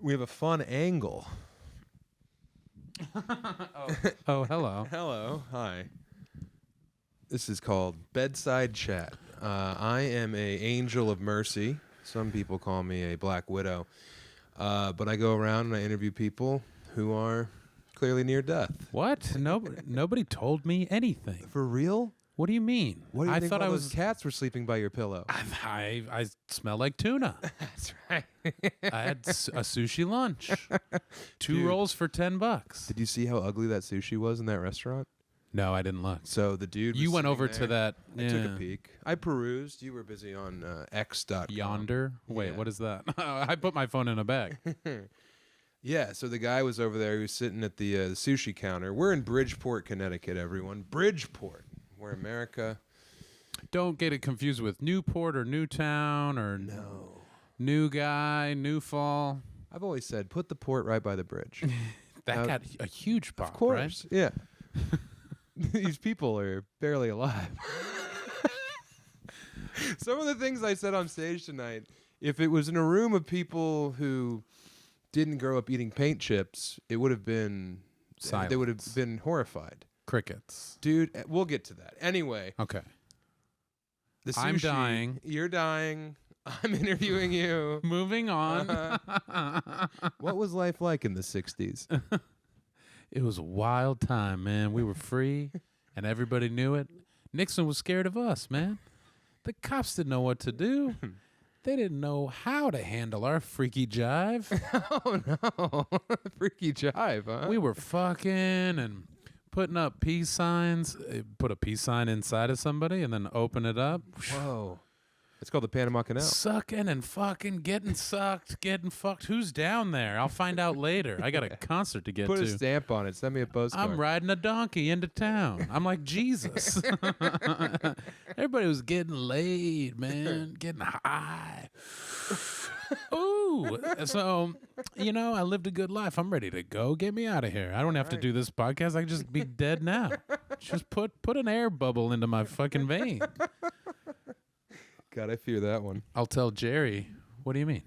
We have a fun angle. Oh, hello. Hello. Hi. This is called Bedside Chat. I am a angel of mercy. Some people call me a black widow. But I go around and I interview people who are clearly near death. What? Nobody told me anything. For real? What do you mean? What do you I think thought all I those was. cats were sleeping by your pillow? I smell like tuna. That's right. I had a sushi lunch. Two Dude. rolls for $10. Did you see how ugly that sushi was in that restaurant? No, I didn't look. So the dude was You went sitting over there. to that. I took a peek. I perused. You were busy on X.com. Yonder. Wait, Yeah. what is that? I put my phone in a bag. Yeah, so the guy was over there. He was sitting at the sushi counter. We're in Bridgeport, Connecticut, everyone. Bridgeport, where America... Don't get it confused with Newport or Newtown or New Guy, New Fall. I've always said, put the port right by the bridge. That got a huge pop, Of course, right? yeah. These people are barely alive. Some of the things I said on stage tonight, if it was in a room of people who didn't grow up eating paint chips, it would have been... Silence. They would have been horrified. Crickets. Dude, we'll get to that. Anyway... Okay. The sushi, I'm dying. You're dying. I'm interviewing you. Moving on. What was life like in the 60s? It was a wild time, man. We were free, and everybody knew it. Nixon was scared of us, man. The cops didn't know what to do. They didn't know how to handle our freaky jive. Oh, no. Freaky jive, huh? We were fucking and putting up peace signs. Put a peace sign inside of somebody and then open it up. Whoa. It's called the Panama Canal. Sucking and fucking, getting sucked, getting fucked. Who's down there? I'll find out later. I got a concert to get Put to. a stamp on it. Send me a postcard. I'm riding a donkey into town. I'm like Jesus. Everybody was getting laid, man, getting high. Ooh, so I lived a good life. I'm ready to go. Get me out of here. I don't have to do this podcast. I can just be dead now. Just put an air bubble into my fucking vein. God, I fear that one. I'll tell Jerry. What do you mean?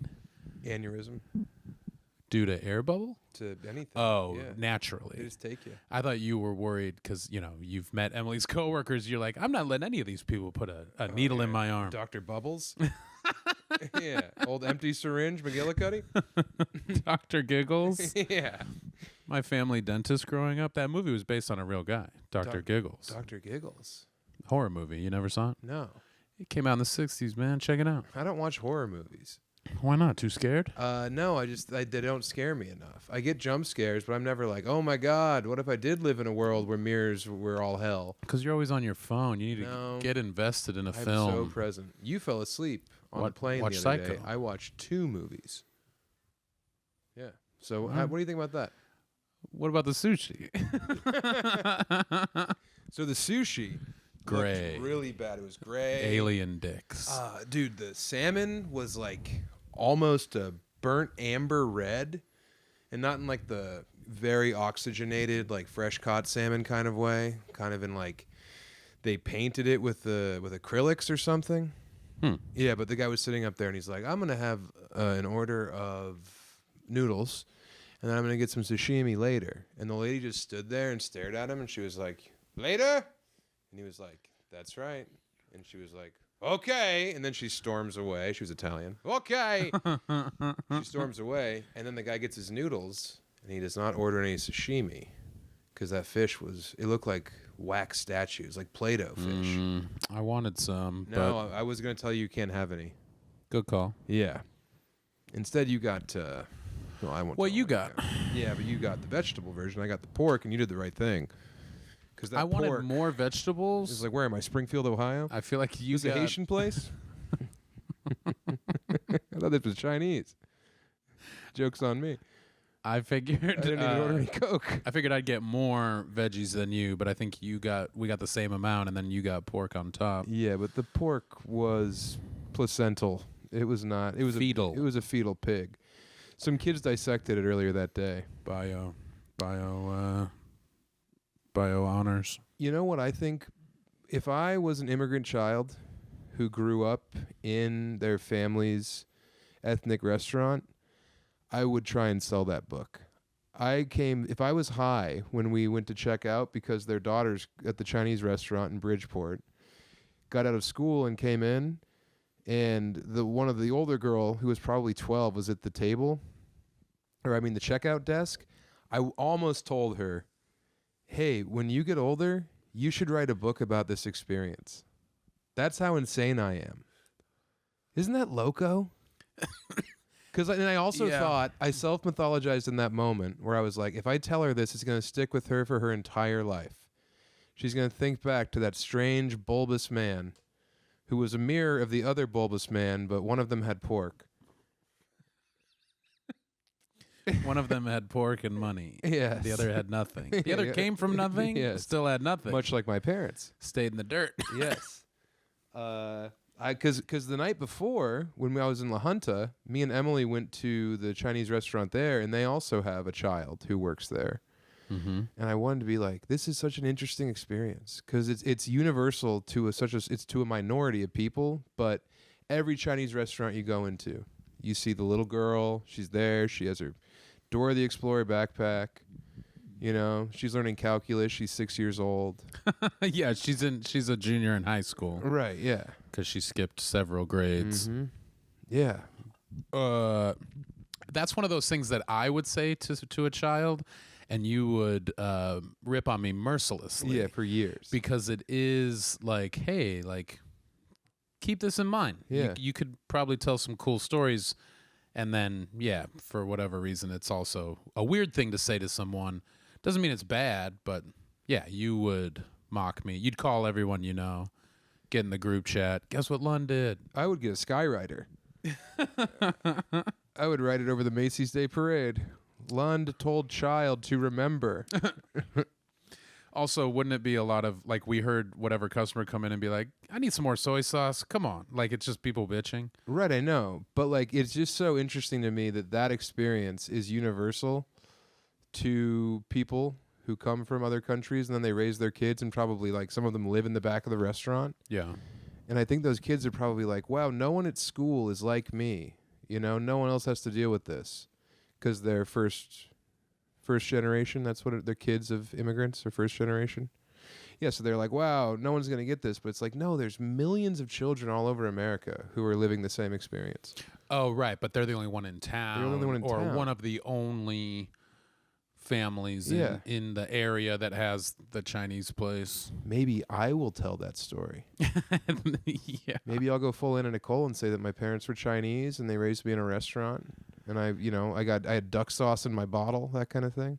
Aneurysm Due to air bubble? to anything. Oh, Yeah. naturally. They just take you. I thought you were worried because, you've met Emily's coworkers. You're like, I'm not letting any of these people put a needle in my arm. Dr. Bubbles. Yeah. Old empty syringe, McGillicuddy. Dr. Giggles. Yeah. My family dentist growing up. That movie was based on a real guy, Dr. Giggles. Dr. Giggles. Horror movie. You never saw it? No. It came out in the 60s, man. Check it out. I don't watch horror movies. Why not? Too scared? No, they don't scare me enough. I get jump scares, but I'm never like, oh my God, what if I did live in a world where mirrors were all hell? Because you're always on your phone. You need to get invested in a I'm film. so present. You fell asleep on the plane watch the other day. Psycho. I watched 2 movies. Yeah. So what do you think about that? What about the sushi? So the sushi Gray. looked really bad. It was gray. Alien dicks. Dude, the salmon was like almost a burnt amber red, and not in like the very oxygenated, like fresh caught salmon kind of way. Kind of in like they painted it with acrylics or something. Yeah, but the guy was sitting up there and he's like, I'm gonna have an order of noodles, and then I'm gonna get some sashimi later. And the lady just stood there and stared at him, and she was like, later? And he was like, that's right. And she was like, okay. And then she storms away. She was Italian. Okay. She storms away. And then the guy gets his noodles, and he does not order any sashimi because that fish it looked like wax statues, like Play-Doh fish. I wanted some. No, but I was going to tell you can't have any. good call. Yeah. Instead, you got... I won't. What tell you what got? Yeah, but you got the vegetable version. I got the pork, and you did the right thing. Because I wanted more vegetables. It's like, where am I? Springfield, Ohio? I feel like you Is it a got... Haitian place? I thought this was Chinese. Joke's on me. I figured... I didn't even order any Coke. I figured I'd get more veggies than you, but I think we got the same amount, and then you got pork on top. Yeah, but the pork was placental. It was not. It was Fetal. It was a fetal pig. Some kids dissected it earlier that day. Bio honors. You know what I think? If I was an immigrant child who grew up in their family's ethnic restaurant, I would try and sell that book. If I was high when we went to check out because their daughters at the Chinese restaurant in Bridgeport got out of school and came in, and one of the older girl who was probably 12 was at the table, the checkout desk. I almost told her, hey, when you get older, you should write a book about this experience. That's how insane I am. Isn't that loco? Because I also thought, I self-mythologized in that moment where I was like, if I tell her this, it's going to stick with her for her entire life. She's going to think back to that strange, bulbous man who was a mirror of the other bulbous man, but one of them had pork. One of them had pork and money. Yes. The other had nothing. The other came from nothing, Yes. still had nothing. Much like my parents. Stayed in the dirt. Yes. Because the night before, when I was in La Junta, me and Emily went to the Chinese restaurant there, and they also have a child who works there. Mm-hmm. And I wanted to be like, this is such an interesting experience because it's universal to it's to a minority of people, but every Chinese restaurant you go into, you see the little girl. She's there. She has her Dora the Explorer backpack. You know, she's learning calculus. She's 6 years old. Yeah, she's a junior in high school. Right. Yeah. Because she skipped several grades. Mm-hmm. Yeah. That's one of those things that I would say to a child, and you would rip on me mercilessly. Yeah, for years. Because it is like, hey, like, keep this in mind. Yeah. You could probably tell some cool stories, and then, yeah, for whatever reason, it's also a weird thing to say to someone. Doesn't mean it's bad, but, yeah, you would mock me. You'd call everyone you know, get in the group chat. Guess what Lund did? I would get a Skywriter. I would write it over the Macy's Day Parade. Lund told child to remember. Also, wouldn't it be a lot of, like, we heard whatever customer come in and be like, I need some more soy sauce. Come on. Like, it's just people bitching. Right, I know. But, like, it's just so interesting to me that experience is universal to people who come from other countries, and then they raise their kids, and probably, like, some of them live in the back of the restaurant. Yeah. And I think those kids are probably like, wow, no one at school is like me. You know, no one else has to deal with this because they're first generation. That's what they're kids of immigrants or first generation. Yeah, so they're like, wow, no one's going to get this. But it's like, no, there's millions of children all over America who are living the same experience. Oh, right. But they're the only one in town. They're the only one in or town. one of the only families in the area that has the Chinese place. Maybe I will tell that story. Yeah. Maybe I'll go full Anna Nicole and say that my parents were Chinese and they raised me in a restaurant. And I had duck sauce in my bottle, that kind of thing.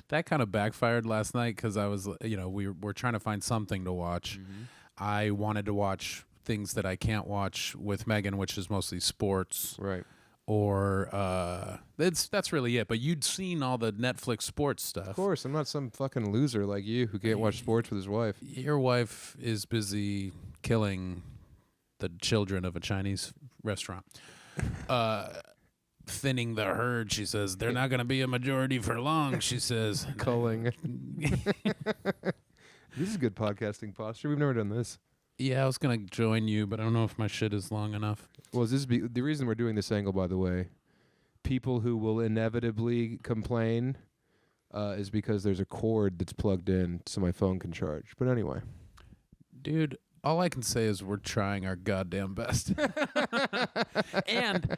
That kind of backfired last night because I was, we were trying to find something to watch. Mm-hmm. I wanted to watch things that I can't watch with Megan, which is mostly sports. Right. Or that's really it. But you'd seen all the Netflix sports stuff. Of course, I'm not some fucking loser like you who can't watch sports with his wife. Your wife is busy killing the children of a Chinese restaurant. Thinning the herd, she says. They're not going to be a majority for long, she says. Culling. This is good podcasting posture. We've never done this. Yeah, I was going to join you, but I don't know if my shit is long enough. Well, the reason we're doing this angle, by the way, people who will inevitably complain is because there's a cord that's plugged in so my phone can charge. But anyway. Dude, all I can say is we're trying our goddamn best. And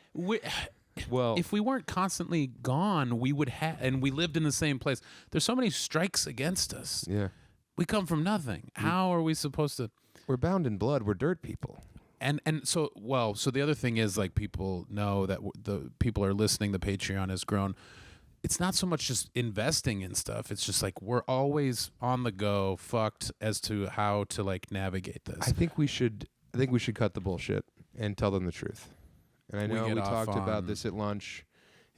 if we weren't constantly gone, we would have, and we lived in the same place. There's so many strikes against us. Yeah. We come from nothing. How are we supposed to? We're bound in blood. We're dirt people. And so the other thing is, like, people know that the people are listening. The Patreon has grown. It's not so much just investing in stuff. It's just like we're always on the go, fucked as to how to, like, navigate this. I think we should cut the bullshit and tell them the truth. And I know we talked about this at lunch,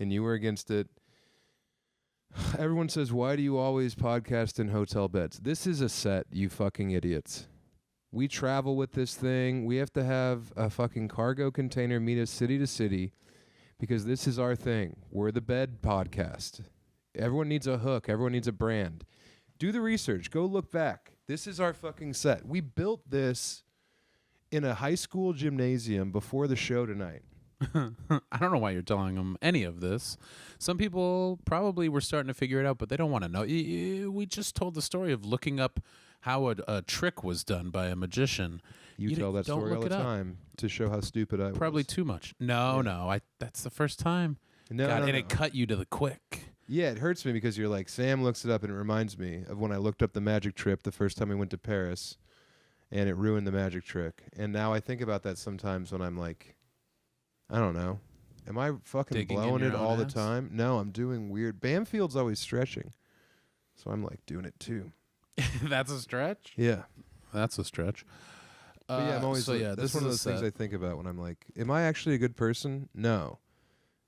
and you were against it. Everyone says, why do you always podcast in hotel beds? This is a set, you fucking idiots. We travel with this thing. We have to have a fucking cargo container meet us city to city because this is our thing. We're the bed podcast. Everyone needs a hook. Everyone needs a brand. Do the research. Go look back. This is our fucking set. We built this in a high school gymnasium before the show tonight. I don't know why you're telling them any of this. Some people probably were starting to figure it out, but they don't want to know. We just told the story of looking up how a trick was done by a magician. You tell that don't story all look the it up. time to show how stupid I was. Probably too much. No, that's the first time. No, God, no, and no. it cut you to the quick. Yeah, it hurts me because you're like, Sam looks it up and it reminds me of when I looked up the magic trip the first time I went to Paris, and it ruined the magic trick. And now I think about that sometimes when I'm like, I don't know. Am I fucking Digging in blowing your it own all the ass? time? No, I'm doing weird. Bamfield's always stretching. So I'm like doing it too. That's a stretch? Yeah. That's a stretch. But yeah, I'm always so like, yeah, that's this one of is those a things set. I think about when I'm like, am I actually a good person? No.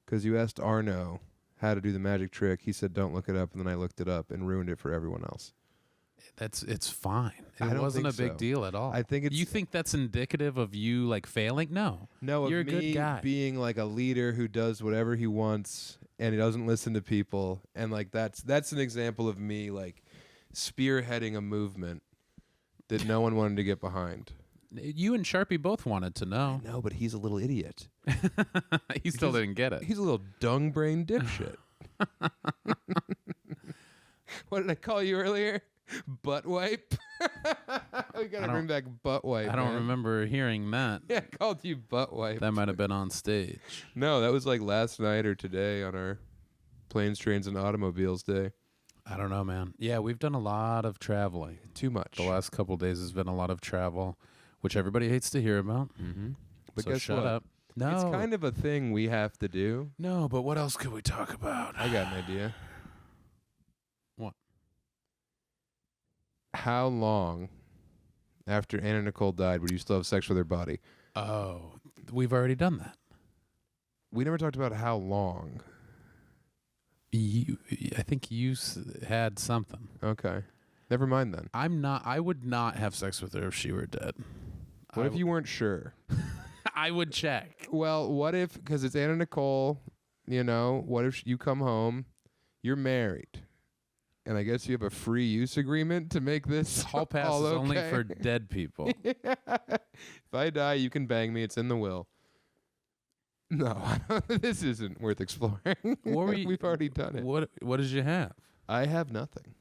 Because you asked Arno how to do the magic trick. He said, don't look it up. And then I looked it up and ruined it for everyone else. It's fine. I It don't wasn't a think big so. deal at all. I think it's... You think that's indicative of you like failing? No. No, of You're a me good guy. being like a leader who does whatever he wants and he doesn't listen to people, and like that's an example of me like spearheading a movement that no one wanted to get behind. You and Sharpie both wanted to know. No, but he's a little idiot. He still didn't get it. He's a little dung brain dipshit. What did I call you earlier? Butt wipe. We gotta bring back butt wipe. I don't man. remember hearing that. Yeah, I called you butt wipe. That might have been on stage. No, that was like last night or today on our Planes, Trains, and Automobiles day. I don't know, man. Yeah, we've done a lot of traveling. Too much. The last couple days has been a lot of travel, which everybody hates to hear about. Mm-hmm. But So guess shut what? up. No. It's kind of a thing we have to do. No, but what else could we talk about? I got an idea. What? How long after Anna Nicole died would you still have sex with her body? Oh, we've already done that. We never talked about how long. I think you had something. Okay. Never mind then. I would not have sex with her if she were dead. What if you weren't sure? I would check. Well, what if, because it's Anna Nicole, you know, what if you come home, you're married, and I guess you have a free use agreement to make this Hall pass all is only okay? for dead people. If I die, you can bang me. It's in the will. No, this isn't worth exploring. We've already done it. What did you have? I have nothing.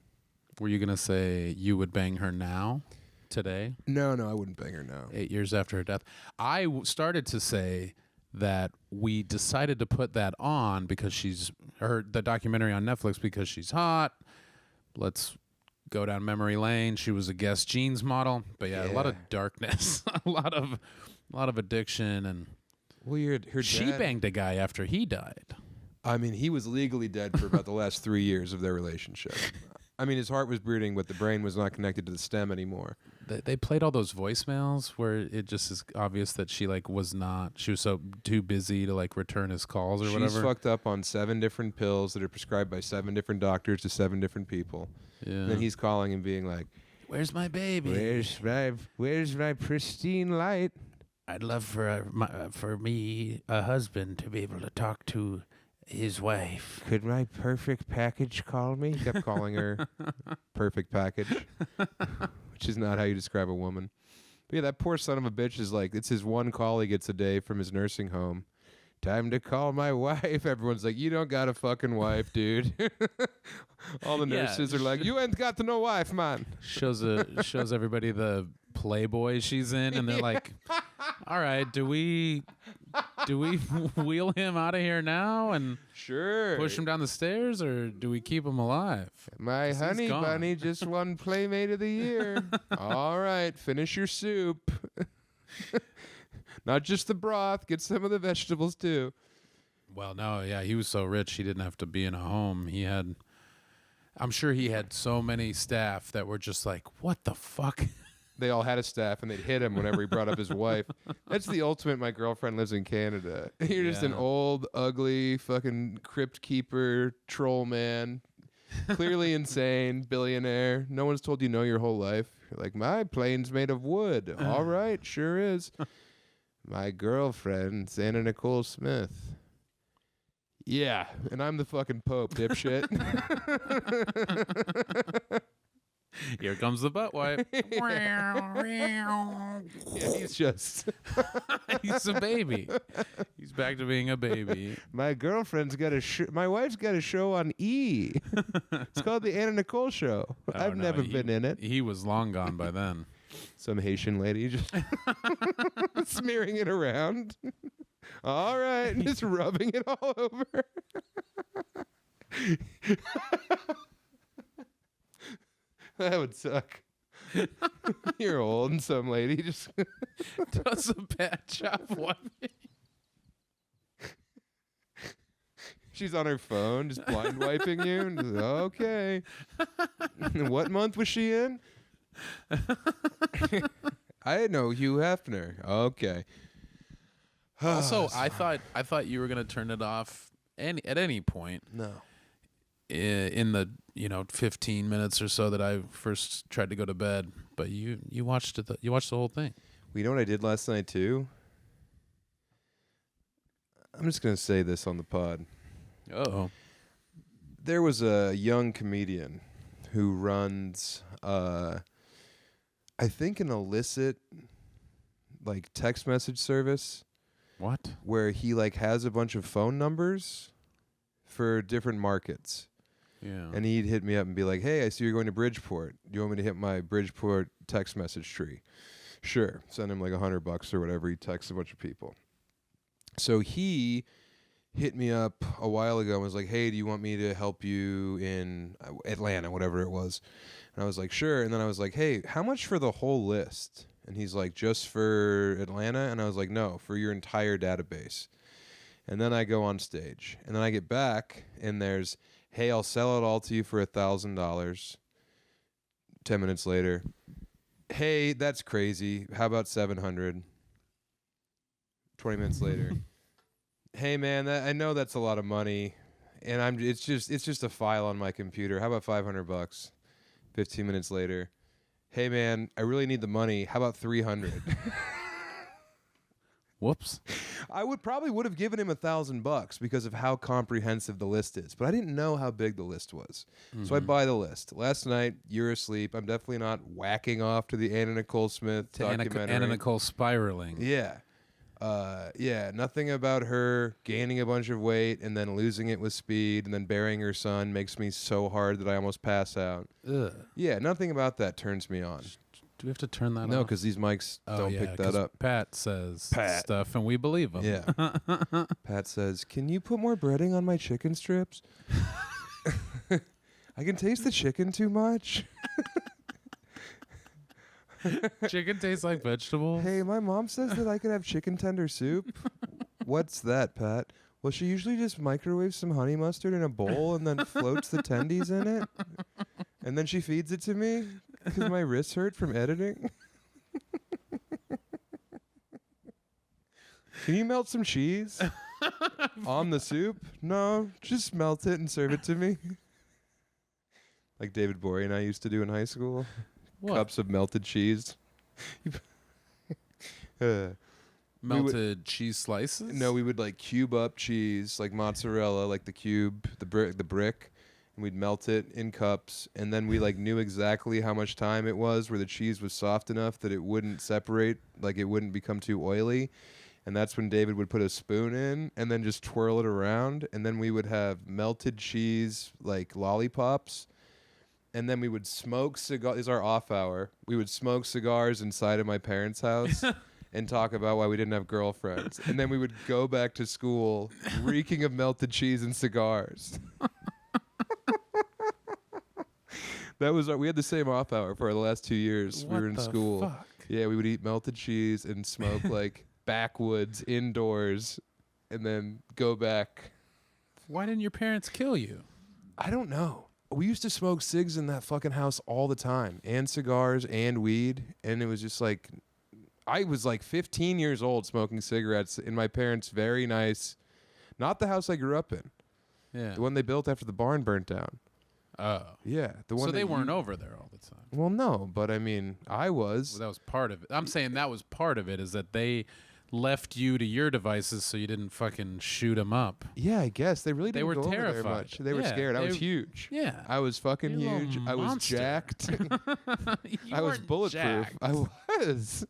Were you gonna say you would bang her now, today, No, I wouldn't bang her now. 8 years after her death? I started to say that we decided to put that on because she's the documentary on Netflix because she's hot. Let's go down memory lane. She was a Guess Jeans model, but yeah, a lot of darkness, a lot of addiction, and Well, her she dad, banged a guy after he died. I mean, he was legally dead for about the last 3 years of their relationship. I mean, his heart was beating, but the brain was not connected to the stem anymore. They played all those voicemails where it just is obvious that she was so too busy to return his calls or She's whatever. fucked up on 7 different pills that are prescribed by 7 different doctors to 7 different people. Yeah. And then he's calling and being like, Where's my baby? Where's my pristine light? I'd love for me, a husband, to be able to talk to his wife. Could my perfect package call me? He kept calling her perfect package, which is not how you describe a woman. But yeah, that poor son of a bitch is it's his one call he gets a day from his nursing home. Time to call my wife. Everyone's like, you don't got a fucking wife, dude. All the nurses are like, you ain't got no wife, man. Shows everybody the Playboy she's in, and they're like, all right, do we wheel him out of here now and Sure. push him down the stairs, or do we keep him alive? My 'Cause he's honey gone. bunny just won Playmate of the Year. All right, finish your soup. Not just the broth. Get some of the vegetables, too. Well, no, yeah, he was so rich he didn't have to be in a home. I'm sure he had so many staff that were just like, what the fuck? They all had a staff, and they'd hit him whenever he brought up his wife. That's the ultimate. My girlfriend lives in Canada. You're just an Yeah. old, ugly, fucking crypt keeper, troll man. Clearly insane, billionaire. No one's told you no your whole life. You're like, my plane's made of wood. All right, sure is. My girlfriend's Anna Nicole Smith. Yeah, and I'm the fucking Pope, dipshit. Here comes the butt wipe. Yeah, he's just He's a baby. He's back to being a baby. my girlfriend's got a my wife's got a show on E. It's called the Anna Nicole Show. I've no, never been in it. He was long gone by then. Some Haitian lady just smearing it around. All right, just rubbing it all over. That would suck. You're old and some lady just Does a bad job wiping. she's on her phone just blind wiping you. And just, okay. What month was she in? I know Hugh Hefner. Okay. Also, I thought you were gonna turn it off at any point. No. In the 15 minutes or so that I first tried to go to bed, but you watched it. You watched the whole thing. Well, you know what I did last night too? I'm just gonna say this on the pod. Oh, There was a young comedian who runs, I think, an illicit, like, text message service what? where he like has a bunch of phone numbers for different markets. Yeah. And he'd hit me up and be like, "Hey, I see you're going to Bridgeport. Do you want me to hit my Bridgeport text message tree?" Sure. Send him like $100 or whatever. He texts a bunch of people. So he hit me up a while ago and was like, "Hey, do you want me to help you in Atlanta, whatever it was?" And I was like, "Sure." And then I was like, "Hey, how much for the whole list?" And he's like, "Just for Atlanta?" And I was like, "No, for your entire database." And then I go on stage. And then I get back and there's, "Hey, I'll sell it all to you for $1,000. 10 minutes later, "Hey, that's crazy. How about 700? 20 minutes later, "Hey man, I know that's a lot of money, and it's just a file on my computer. How about $500? 15 minutes later, "Hey man, I really need the money. How about 300? Whoops. I would have given him $1,000 because of how comprehensive the list is, but I didn't know how big the list was. So I buy the list. Last night, you're asleep. I'm definitely not whacking off to the Anna Nicole Smith documentary. Anna Nicole spiraling. Yeah. Nothing about her gaining a bunch of weight and then losing it with speed and then burying her son makes me so hard that I almost pass out. Ugh. Yeah, nothing about that turns me on. Do we have to turn that off? No, because these mics don't pick that up. Pat says stuff, and we believe him. Yeah. Pat says, "Can you put more breading on my chicken strips? I can taste the chicken too much." Chicken tastes like vegetables. "Hey, my mom says that I could have chicken tender soup." "What's that, Pat?" "Well, she usually just microwaves some honey mustard in a bowl and then floats the tendies in it. And then she feeds it to me because my wrists hurt from editing." "Can you melt some cheese on the soup?" "No, just melt it and serve it to me." Like David Bory and I used to do in high school. What? Cups of melted cheese. Melted cheese slices? No, we would like cube up cheese, like mozzarella, like the cube, the brick, and we'd melt it in cups, and then we like knew exactly how much time it was where the cheese was soft enough that it wouldn't separate, like it wouldn't become too oily. And that's when David would put a spoon in and then just twirl it around, and then we would have melted cheese like lollipops. And then we would smoke cigars. This is our off hour. We would smoke cigars inside of my parents' house and talk about why we didn't have girlfriends. And then we would go back to school reeking of melted cheese and cigars. We had the same off hour for the last 2 years. What we were in the school. fuck? Yeah, we would eat melted cheese and smoke like backwoods indoors and then go back. Why didn't your parents kill you? I don't know. We used to smoke cigs in that fucking house all the time, and cigars and weed, and it was just like, I was like 15 years old smoking cigarettes in my parents' very nice, not the house I grew up in, Yeah. the one they built after the barn burnt down. Oh. Yeah, the one. So they weren't over there all the time. Well, no, but I mean, I was. Well, that was part of it. I'm saying that was part of it, is that they left you to your devices so you didn't fucking shoot them up. Yeah, I guess they really They didn't were go over there terrified. much. They were Yeah, scared. I was huge. Yeah. I was fucking You little huge. I was monster. jacked. You I was weren't bulletproof. jacked. I was.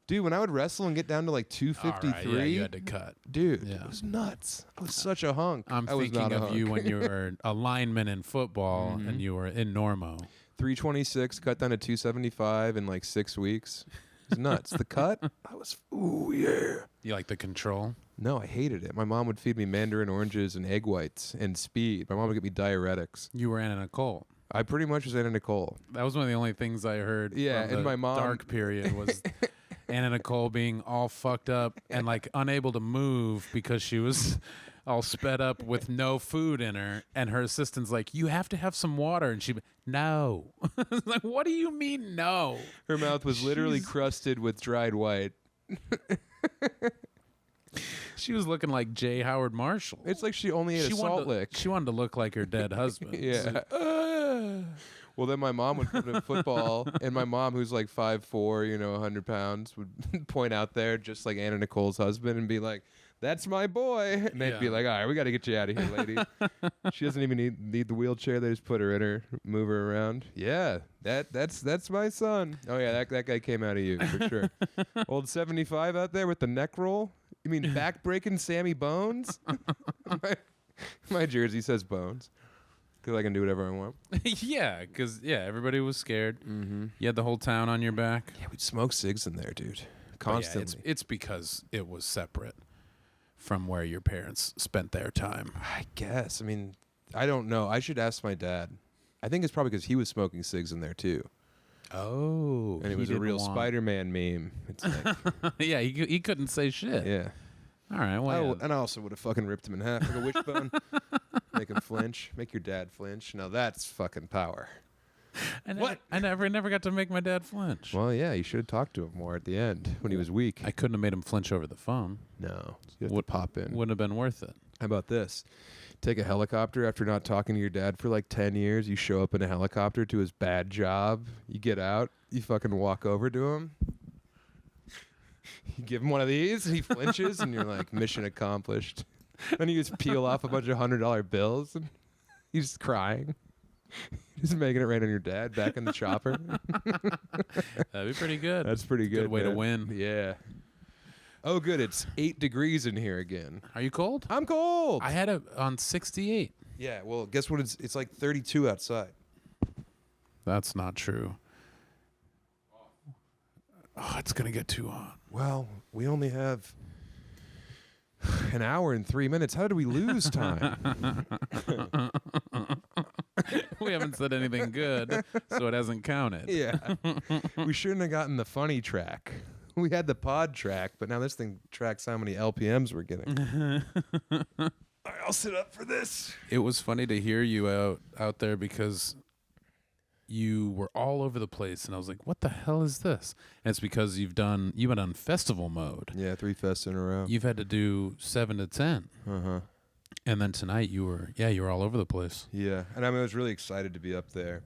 Dude, when I would wrestle and get down to like 253, All right, yeah, you had to cut. dude, Yeah. it was nuts. I was such a hunk. I'm I was thinking not a of hunk. you when you were a lineman in football Mm-hmm. and you were in Normo. 326, cut down to 275 in like 6 weeks. It was nuts. The cut, I was, ooh, yeah. You like the control? No, I hated it. My mom would feed me mandarin oranges and egg whites and speed. My mom would get me diuretics. You were Anna Nicole. I pretty much was Anna Nicole. That was one of the only things I heard. Yeah, from and the my mom- dark period was Anna Nicole being all fucked up and like unable to move because she was all sped up with no food in her, and her assistant's like, "You have to have some water," and no. Like, what do you mean no? Her mouth was literally She's- crusted with dried white. She was looking like J. Howard Marshall. It's like she only ate a salt lick. She wanted to look like her dead husband. It's Yeah. like, Well, then my mom would come to football, and my mom, who's like 5'4", 100 pounds, would point out there just like Anna Nicole's husband and be like, "That's my boy." And they'd be Yeah. like, "All right, we got to get you out of here, lady." She doesn't even need the wheelchair. They just put her in her, move her around. Yeah, that's my son. Oh yeah, that guy came out of you for sure. Old 75 out there with the neck roll. You mean back breaking Sammy Bones? my jersey says Bones. Because I can do whatever I want. yeah, because everybody was scared. Mm-hmm. You had the whole town on your back. Yeah, we'd smoke cigs in there, dude. But Constantly. it's because it was separate from where your parents spent their time. I guess. I mean, I don't know. I should ask my dad. I think it's probably because he was smoking cigs in there too. Oh, And it was a real Spider-Man meme. It's like, yeah, he couldn't say shit. yeah. All right, well, And I also would have fucking ripped him in half like a wishbone. Make him flinch. Make your dad flinch. Now that's fucking power. I never got to make my dad flinch. Well, yeah, you should have talked to him more at the end when he was weak. I couldn't have made him flinch over the phone. No. You have to pop in. Wouldn't have been worth it. How about this? Take a helicopter after not talking to your dad for like 10 years. You show up in a helicopter to his bad job. You get out. You fucking walk over to him. You give him one of these. He flinches, and you're like, mission accomplished. Then you just peel off a bunch of $100 bills. And he's crying. Just making it right on your dad back in the chopper. That'd be pretty good. That's pretty good. Good way to man. win. Yeah. Oh, good. It's 8 degrees in here again. Are you cold? I'm cold. I had it on 68. Yeah. Well, guess what? It's like 32 outside. That's not true. Oh, it's gonna get too hot. Well, we only have an hour and 3 minutes. How did we lose time? We haven't said anything good, so it hasn't counted. Yeah. We shouldn't have gotten the funny track. We had the pod track, but now this thing tracks how many LPMs we're getting. All right, I'll sit up for this. It was funny to hear you out there because you were all over the place, and I was like, "What the hell is this?" And it's because you've been on festival mode. Yeah, 3 fests in a row. You've had to do 7 to 10, Uh-huh. and then tonight you were all over the place. Yeah, and I was really excited to be up there.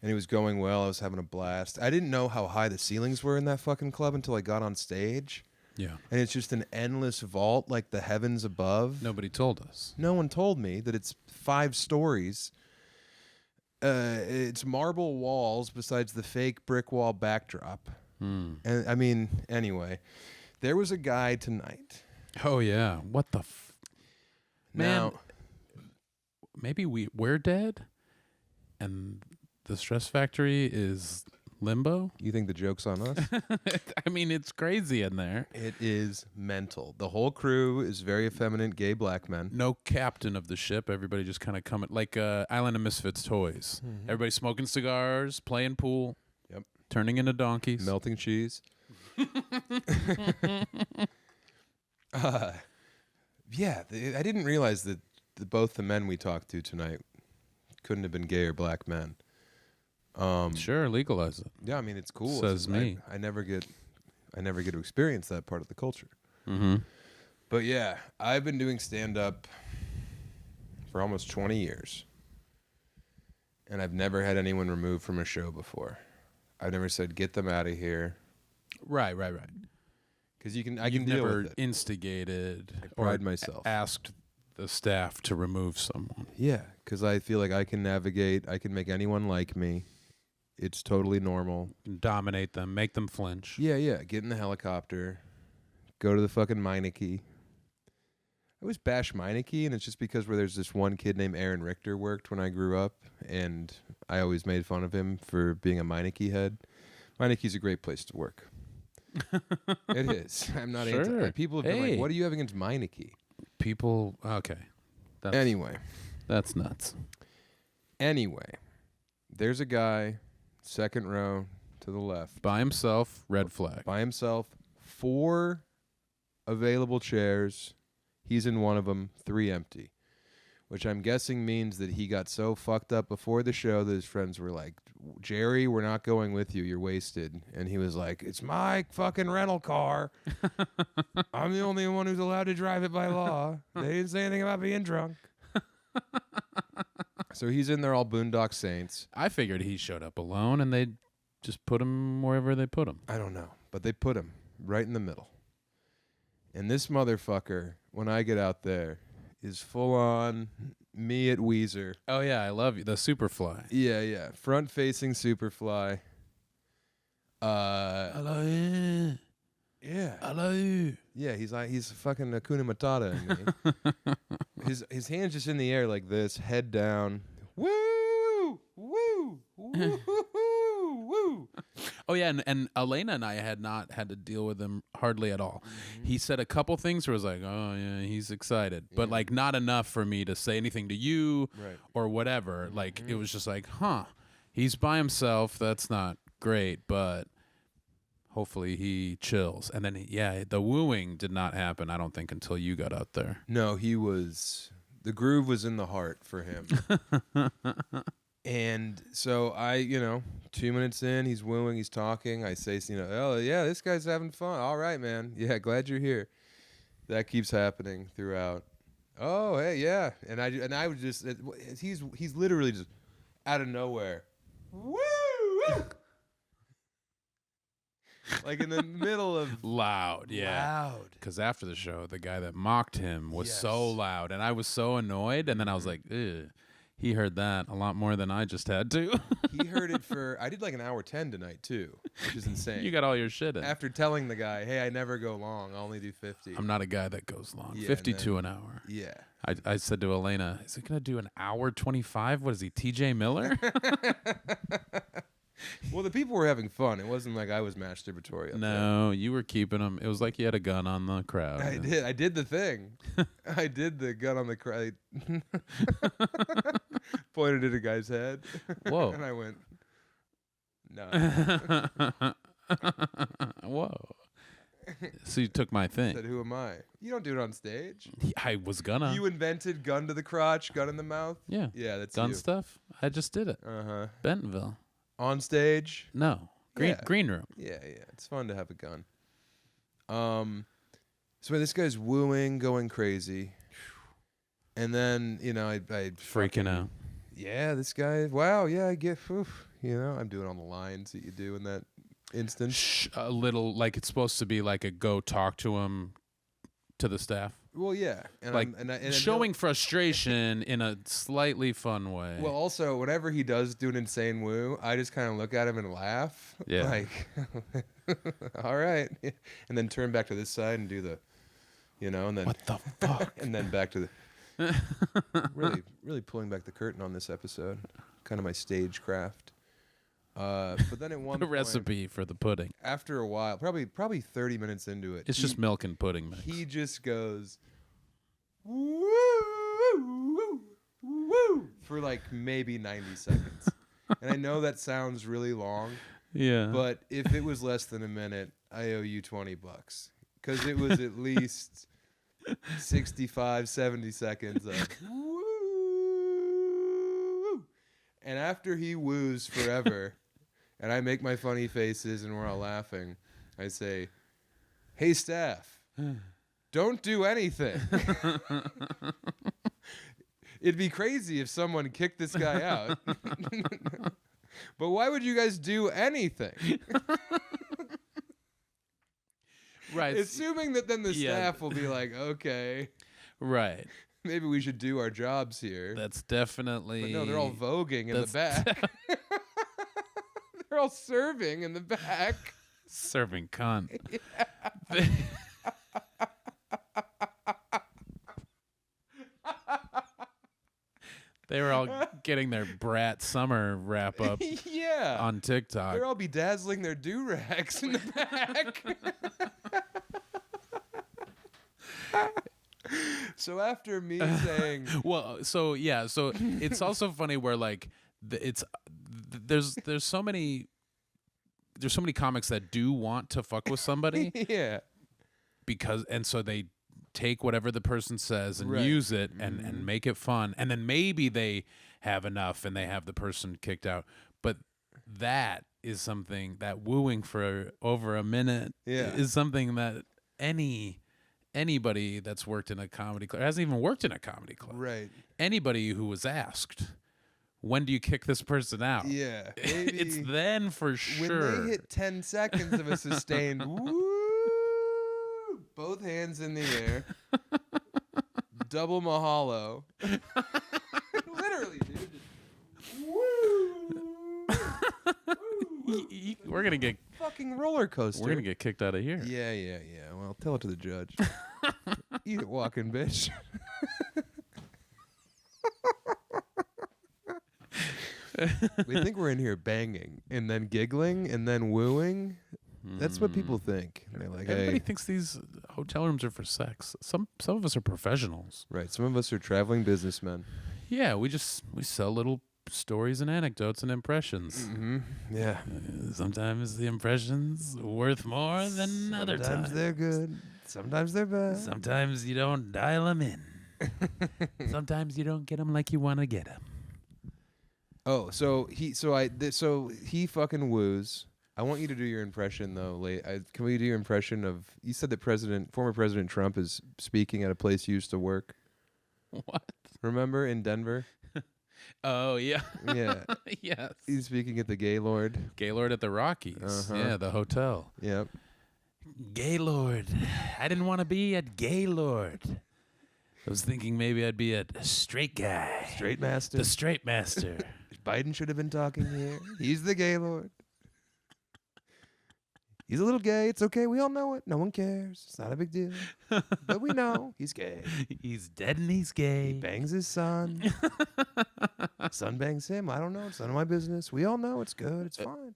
And it was going well. I was having a blast. I didn't know how high the ceilings were in that fucking club until I got on stage. Yeah, And it's just an endless vault like the heavens above. nobody told us. No one told me that it's 5 stories. It's marble walls besides the fake brick wall backdrop. And I mean, anyway, there was a guy tonight. Oh yeah, what the man? Now, Maybe we're dead, and the Stress Factory is limbo. you think the joke's on us? I mean, it's crazy in there. It is mental. The whole crew is very effeminate gay black men. No captain of the ship. Everybody just kind of coming like Island of Misfits toys. Everybody smoking cigars, playing pool. Yep. Turning into donkeys. Melting cheese. Yeah, I didn't realize that both the men we talked to tonight couldn't have been gay or black men. Sure, legalize it. Yeah, I mean it's cool. Says me. I never get to experience that part of the culture. Mm-hmm. But yeah, I've been doing stand up for almost 20 years. And I've never had anyone removed from a show before. I've never said get them out of here. Right. because I can You've deal never with it. instigated Pride or myself. asked the staff to remove someone. Yeah, because I feel like I can navigate. I can make anyone like me. It's totally normal. Dominate them, make them flinch. Yeah. Get in the helicopter. Go to the fucking Meineke. I was bash Meineke, and it's just because where there's this one kid named Aaron Richter worked when I grew up, and I always made fun of him for being a Meineke head. Meineke's a great place to work. It is. I'm not Sure. People have been Hey. like, what do you have against Meineke? People, okay. Anyway, That's nuts. There's a guy, second row to the left, By himself, red flag. by himself, 4 available chairs. He's in one of them, 3 empty, which I'm guessing means that he got so fucked up before the show that his friends were like, Jerry, we're not going with you. You're wasted. And he was like, it's my fucking rental car. I'm the only one who's allowed to drive it by law. They didn't say anything about being drunk. So he's in there all Boondock Saints. I figured he showed up alone and they just put him wherever they put him. I don't know, but they put him right in the middle. And this motherfucker, when I get out there, is full on me at Weezer. Oh, yeah, I love you. The Superfly. Yeah. Front facing Superfly. Hello. Yeah. Hello. Yeah, he's fucking Hakuna Matata in me. his hands just in the air like this, head down. Woo! Woo! Woo! Woo! Oh, yeah, and Elena and I had not had to deal with him hardly at all. Mm-hmm. He said a couple things where I was like, oh, yeah, he's excited. But, like, not enough for me to say anything to you Right. or whatever. Like, it was just like, he's by himself. That's not great, but hopefully he chills. And then, the wooing did not happen, I don't think, until you got out there. No, the groove was in the heart for him. And so 2 minutes in, he's wooing, he's talking. I say, oh, yeah, this guy's having fun. All right, man. Yeah, glad you're here. That keeps happening throughout. Oh, hey, yeah. And I would just, he's literally just out of nowhere. Woo! Like in the middle of Loud, yeah. loud. Because after the show, the guy that mocked him was so Yes. loud, and I was so annoyed. And then I was like, ugh. He heard that a lot more than I just had to. He heard it I did like an hour 10 tonight too, which is insane. You got all your shit in. After telling the guy, hey, I never go long, I only do 50. I'm not a guy that goes long. Yeah, 52 an hour. Yeah. I said to Elena, is it going to do an hour 25? What is he, TJ Miller? Well, the people were having fun. It wasn't like I was masturbatory. No, you were keeping him. It was like you had a gun on the crowd. I did. I did the thing. I did the gun on the crowd. Pointed at a guy's head. Whoa. And I went, no. Whoa. So you took my I said, thing. who am I? You don't do it on stage. I was gonna. You invented gun to the crotch, gun in the mouth. Yeah. Yeah, that's Gun you. stuff? I just did it. Uh-huh. Bentonville. On stage. No. Yeah. Green room. Yeah. It's fun to have a gun. So this guy's wooing, going crazy. And then, I Freaking out. Yeah, this guy, wow, yeah, I get, I'm doing all the lines that you do in that instance. A little, like it's supposed to be like a go talk to him to the staff. Well, yeah. And Like I showing frustration in a slightly fun way. Well, also, whenever he does do an insane woo, I just kind of look at him and laugh. Yeah. Like, all right. And then turn back to this side and do the, and then. What the fuck? And then back to the. Really pulling back the curtain on this episode. Kind of my stagecraft. But then at one The point, recipe for the pudding. after a while, probably 30 minutes into it, It's just milk and pudding mix. he just goes woo, woo, woo, for like maybe 90 seconds. And I know that sounds really long, Yeah. but if it was less than a minute, I owe you $20 because it was at least 65, 70 seconds of woo. And after he woos forever, and I make my funny faces and we're all laughing, I say, hey, staff, don't do anything. It'd be crazy if someone kicked this guy out. But why would you guys do anything? Right. Assuming that then the Yeah. staff will be like, okay, Right. maybe we should do our jobs here. That's definitely. But no, they're all voguing in the back. They're all serving in the back. Serving cunt. They were all getting their brat summer wrap up Yeah. on TikTok. They're all bedazzling their do-rags in the back. So after me saying, Well, so yeah, so it's also funny where like there's so many comics that do want to fuck with somebody yeah, because and so they take whatever the person says and Right. use it and make it fun, and then maybe they have enough and they have the person kicked out. But that is something that wooing for over a minute Yeah. is something that anybody that's worked in a comedy club, hasn't even worked in a comedy club, right, anybody who was asked, when do you kick this person out? yeah. It's Maybe then for when sure. they hit 10 seconds of a sustained woo, both hands in the air, double mahalo. Literally, dude. Woo, We're gonna get fucking roller coaster. we're gonna get kicked out of here. Yeah. Well, tell it to the judge. Eat it, walking bitch. We think we're in here banging and then giggling and then wooing. That's what people think. They're like, Everybody hey, thinks these hotel rooms are for sex. Some of us are professionals. right. Some of us are traveling businessmen. Yeah, we sell little stories and anecdotes and impressions. Mm-hmm. Yeah. Sometimes the impressions worth more than other Sometimes times. they're good. Sometimes they're bad. Sometimes you don't dial them in. Sometimes you don't get them like you want to get them. Oh, so he fucking woos. I want you to do your impression though. Can we do your impression of? You said that former President Trump is speaking at a place you used to work. What? Remember in Denver? Oh yeah. Yeah. Yes. He's speaking at the Gaylord. Gaylord at the Rockies. Uh-huh. Yeah, the hotel. Yep. Gaylord. I didn't want to be at Gaylord. I was thinking maybe I'd be at Straight Guy. Straight master. The Straight Master. Biden should have been talking here. He's the Gaylord. He's a little gay. It's okay. We all know it. No one cares. It's not a big deal. But we know he's gay. He's dead and he's gay. He bangs his son. Son bangs him. I don't know. It's none of my business. We all know it's good. It's fine.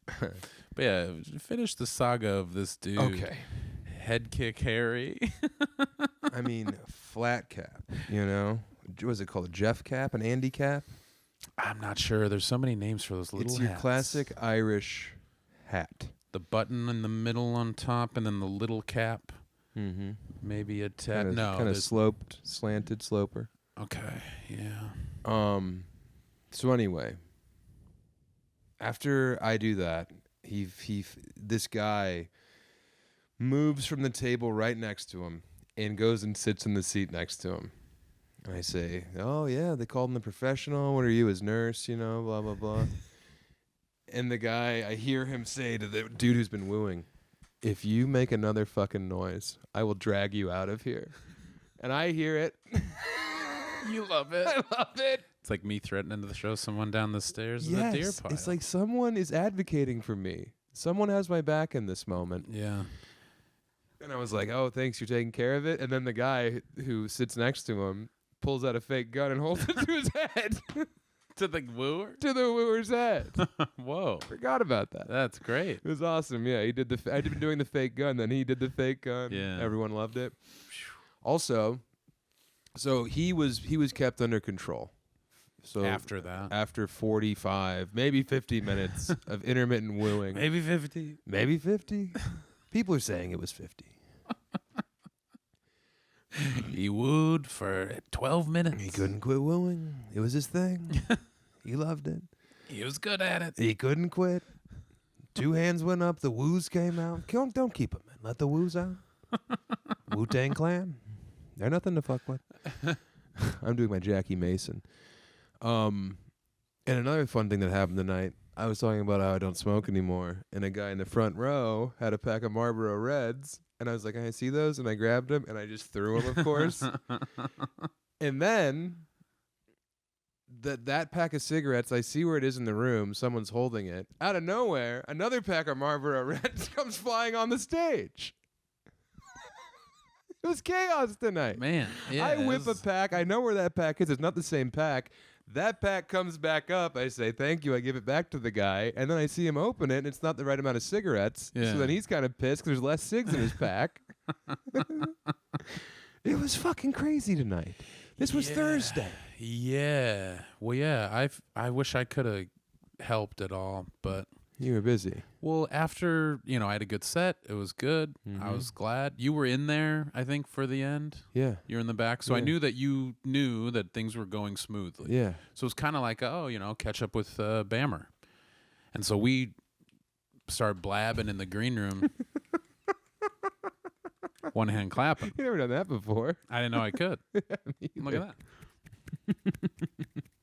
But yeah, finish the saga of this dude. Okay. Head kick Harry. I mean, flat cap, you know? What is it called? A Jeff cap? An Andy cap? I'm not sure. There's so many names for those little It's your hats. classic Irish hat. The button in the middle on top and then the little cap. Mm-hmm. Maybe a tat. Kind of there's- sloped, slanted sloper. Okay, yeah. So anyway, after I do that, this guy moves from the table right next to him and goes and sits in the seat next to him. And I say, "Oh yeah, they called him the professional. What are you, his nurse? You know, blah blah blah." And the guy, I hear him say to the dude who's been wooing, "If you make another fucking noise, I will drag you out of here." And I hear it. You love it. I love it. It's like me threatening to throw someone down the stairs of the deer pile. It's like someone is advocating for me. Someone has my back in this moment. Yeah. And I was like, "Oh, thanks, you're taking care of it." And then the guy who sits next to him pulls out a fake gun and holds it to his head. To the wooer? To the wooer's head. Whoa. Forgot about that. That's great. It was awesome. Yeah, he did I'd been doing the fake gun, then he did the fake gun. Yeah. Everyone loved it. Also, so he was kept under control. So After that. after 45, maybe 50 minutes of intermittent wooing. Maybe 50. Maybe 50. People are saying it was 50. He wooed for 12 minutes. He couldn't quit wooing. It was his thing. He loved it. He was good at it. He couldn't quit. 2 hands went up. The woos came out. Don't keep them in. Let the woos out. Wu-Tang Clan. They're nothing to fuck with. I'm doing my Jackie Mason. And another fun thing that happened tonight, I was talking about how I don't smoke anymore, and a guy in the front row had a pack of Marlboro Reds, and I was like, "Can I see those?" And I grabbed them, and I just threw them, of course. And then that pack of cigarettes, I see where it is in the room. Someone's holding it. Out of nowhere, another pack of Marlboro Reds comes flying on the stage. It was chaos tonight. Man, yeah, I whip a pack. I know where that pack is. It's not the same pack. That pack comes back up. I say, thank you. I give it back to the guy. And then I see him open it, and it's not the right amount of cigarettes. Yeah. So then he's kind of pissed because there's less cigs in his pack. It was fucking crazy tonight. This was Thursday. Yeah. Well, yeah, I wish I could have helped at all, but... You were busy. Well, after, I had a good set. It was good. I was glad. You were in there, I think, for the end. Yeah. You're in the back. So I knew that you knew that things were going smoothly. Yeah. So it was kind of like, catch up with Bammer. And so we started blabbing in the green room. One hand clapping. You never done that before. I didn't know I could. Look at that.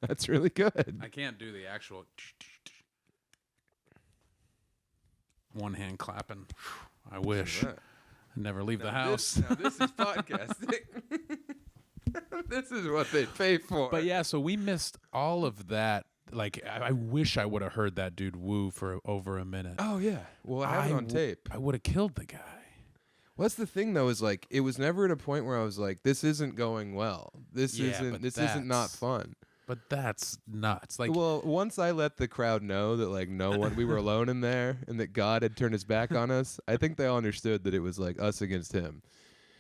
That's really good. I can't do the actual... One hand clapping. I wish. I'd never leave the house. This is podcasting. This is what they pay for. But yeah, so we missed all of that. Like, I wish I would have heard that dude woo for over a minute. Oh, yeah. Well, I have it on tape. I would have killed the guy. Well, that's the thing, though, is like, it was never at a point where I was like, this isn't going well. This isn't not fun. But that's nuts. Like, well, once I let the crowd know that like we were alone in there and that God had turned his back on us, I think they all understood that it was like us against him.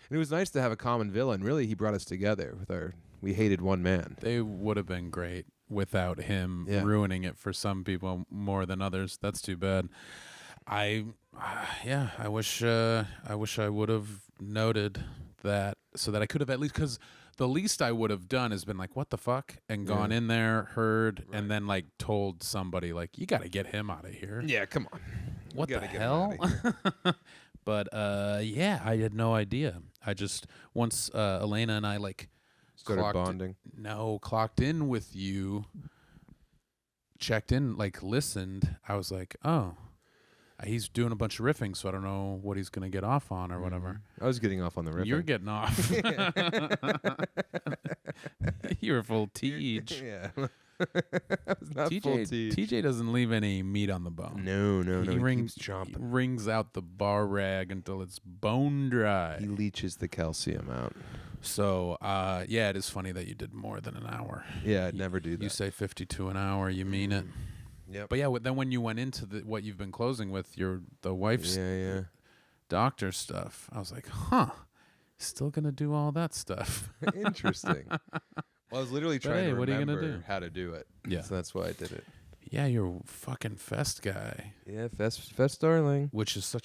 And it was nice to have a common villain. Really, he brought us together we hated one man. They would have been great without him ruining it for some people more than others. That's too bad. I wish I would have noted that so that I could have at least, because the least I would have done is been like, what the fuck? And gone in there, heard, and then like told somebody like, you got to get him out of here. Yeah, come on. What the hell? But I had no idea. I just, once Elena and I like started bonding. Clocked in with you, checked in, like listened. I was like, oh, he's doing a bunch of riffing, so I don't know what he's going to get off on or whatever. I was getting off on the riffing. You're getting off. You were full Tej. Yeah. I was not full Tej. TJ doesn't leave any meat on the bone. No. He rings, keeps chomping. He wrings out the bar rag until it's bone dry. He leaches the calcium out. So, it is funny that you did more than an hour. Yeah, I'd never do that. You say 52 an hour, you mean it. Yep. But yeah, then when you went into what you've been closing with, the wife's doctor stuff, I was like, still going to do all that stuff. Interesting. Well, I was literally trying to remember how to do it. Yeah. So that's why I did it. Yeah, you're a fucking fest guy. Yeah, fest darling. Which is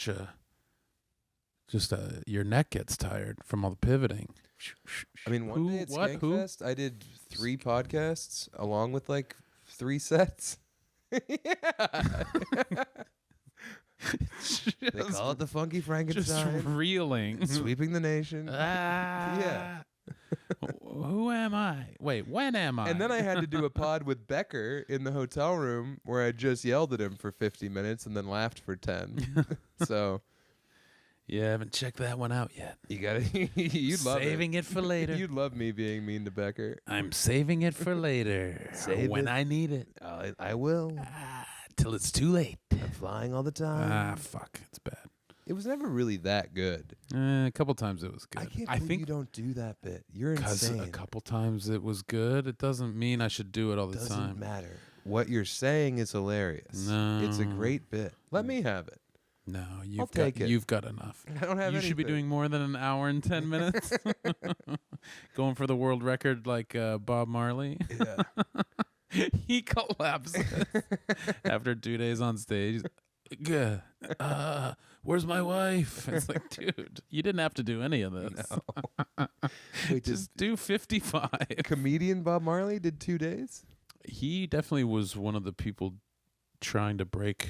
your neck gets tired from all the pivoting. I mean, one day at Skankfest, I did 3 podcasts along with like 3 sets. Yeah. They call it the Funky Frankenstein. Just reeling. Sweeping the nation. Yeah. Who am I? Wait, when am I? And then I had to do a pod with Becker in the hotel room where I just yelled at him for 50 minutes and then laughed for 10. So... Yeah, I haven't checked that one out yet. You got it. You'd love Saving it for later. You'd love me being mean to Becker. I'm saving it for later. When I need it. I will. Till it's too late. I'm flying all the time. Fuck. It's bad. It was never really that good. A couple times it was good. I think you don't do that bit. You're insane. A couple times it was good. It doesn't mean I should do it all the time. Doesn't matter. What you're saying is hilarious. No. It's a great bit. Let me have it. No, you've got enough. I don't have anything. You should be doing more than an hour and 10 minutes. Going for the world record like Bob Marley. Yeah. He collapses after 2 days on stage. Where's my wife? It's like, dude, you didn't have to do any of this. No. Wait, just do 55. Comedian Bob Marley did 2 days? He definitely was one of the people trying to break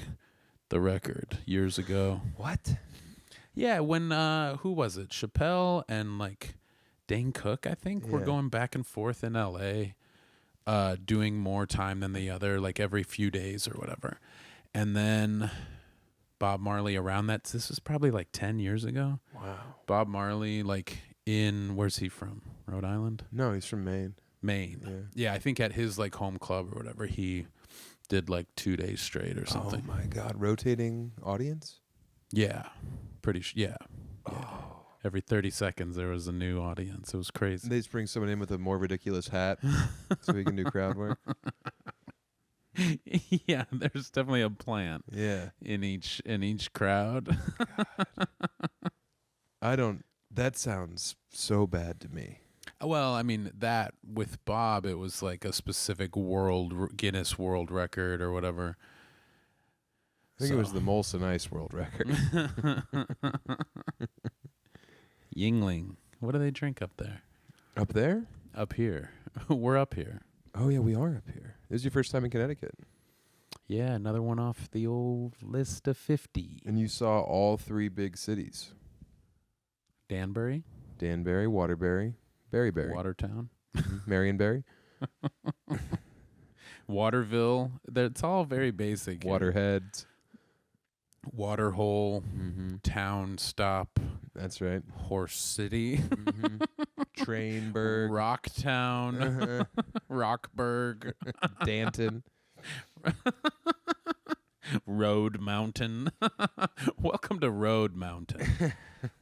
the record years ago. What? Yeah, when who was it? Chappelle and like Dane Cook, I think, were going back and forth in LA doing more time than the other, like every few days or whatever. And then Bob Marley around that, this was probably like 10 years ago. Wow. Bob Marley, like where's he from? Rhode Island? No, he's from Maine. Maine. Yeah, I think at his like home club or whatever, he did like 2 days straight or something. Oh my God. Rotating audience? Yeah. Yeah. Oh. Every 30 seconds there was a new audience. It was crazy. They just bring someone in with a more ridiculous hat so he can do crowd work. Yeah, there's definitely a plan. Yeah. In each crowd. That sounds so bad to me. Well, I mean, that with Bob, it was like a specific Guinness World Record or whatever. I think it was the Molson Ice World Record. Yingling. What do they drink up there? Up there? Up here. We're up here. Oh, yeah, we are up here. This is your first time in Connecticut. Yeah, another one off the old list of 50. And you saw all 3 big cities. Danbury. Danbury, Waterbury, Berryberry. Watertown. Marionberry. Waterville. It's all very basic. Waterheads. Waterhole. Mm-hmm. Town Stop. That's right. Horse City. Mm-hmm. Trainburg. Rocktown. Rockburg. Danton. Road Mountain. Welcome to Road Mountain.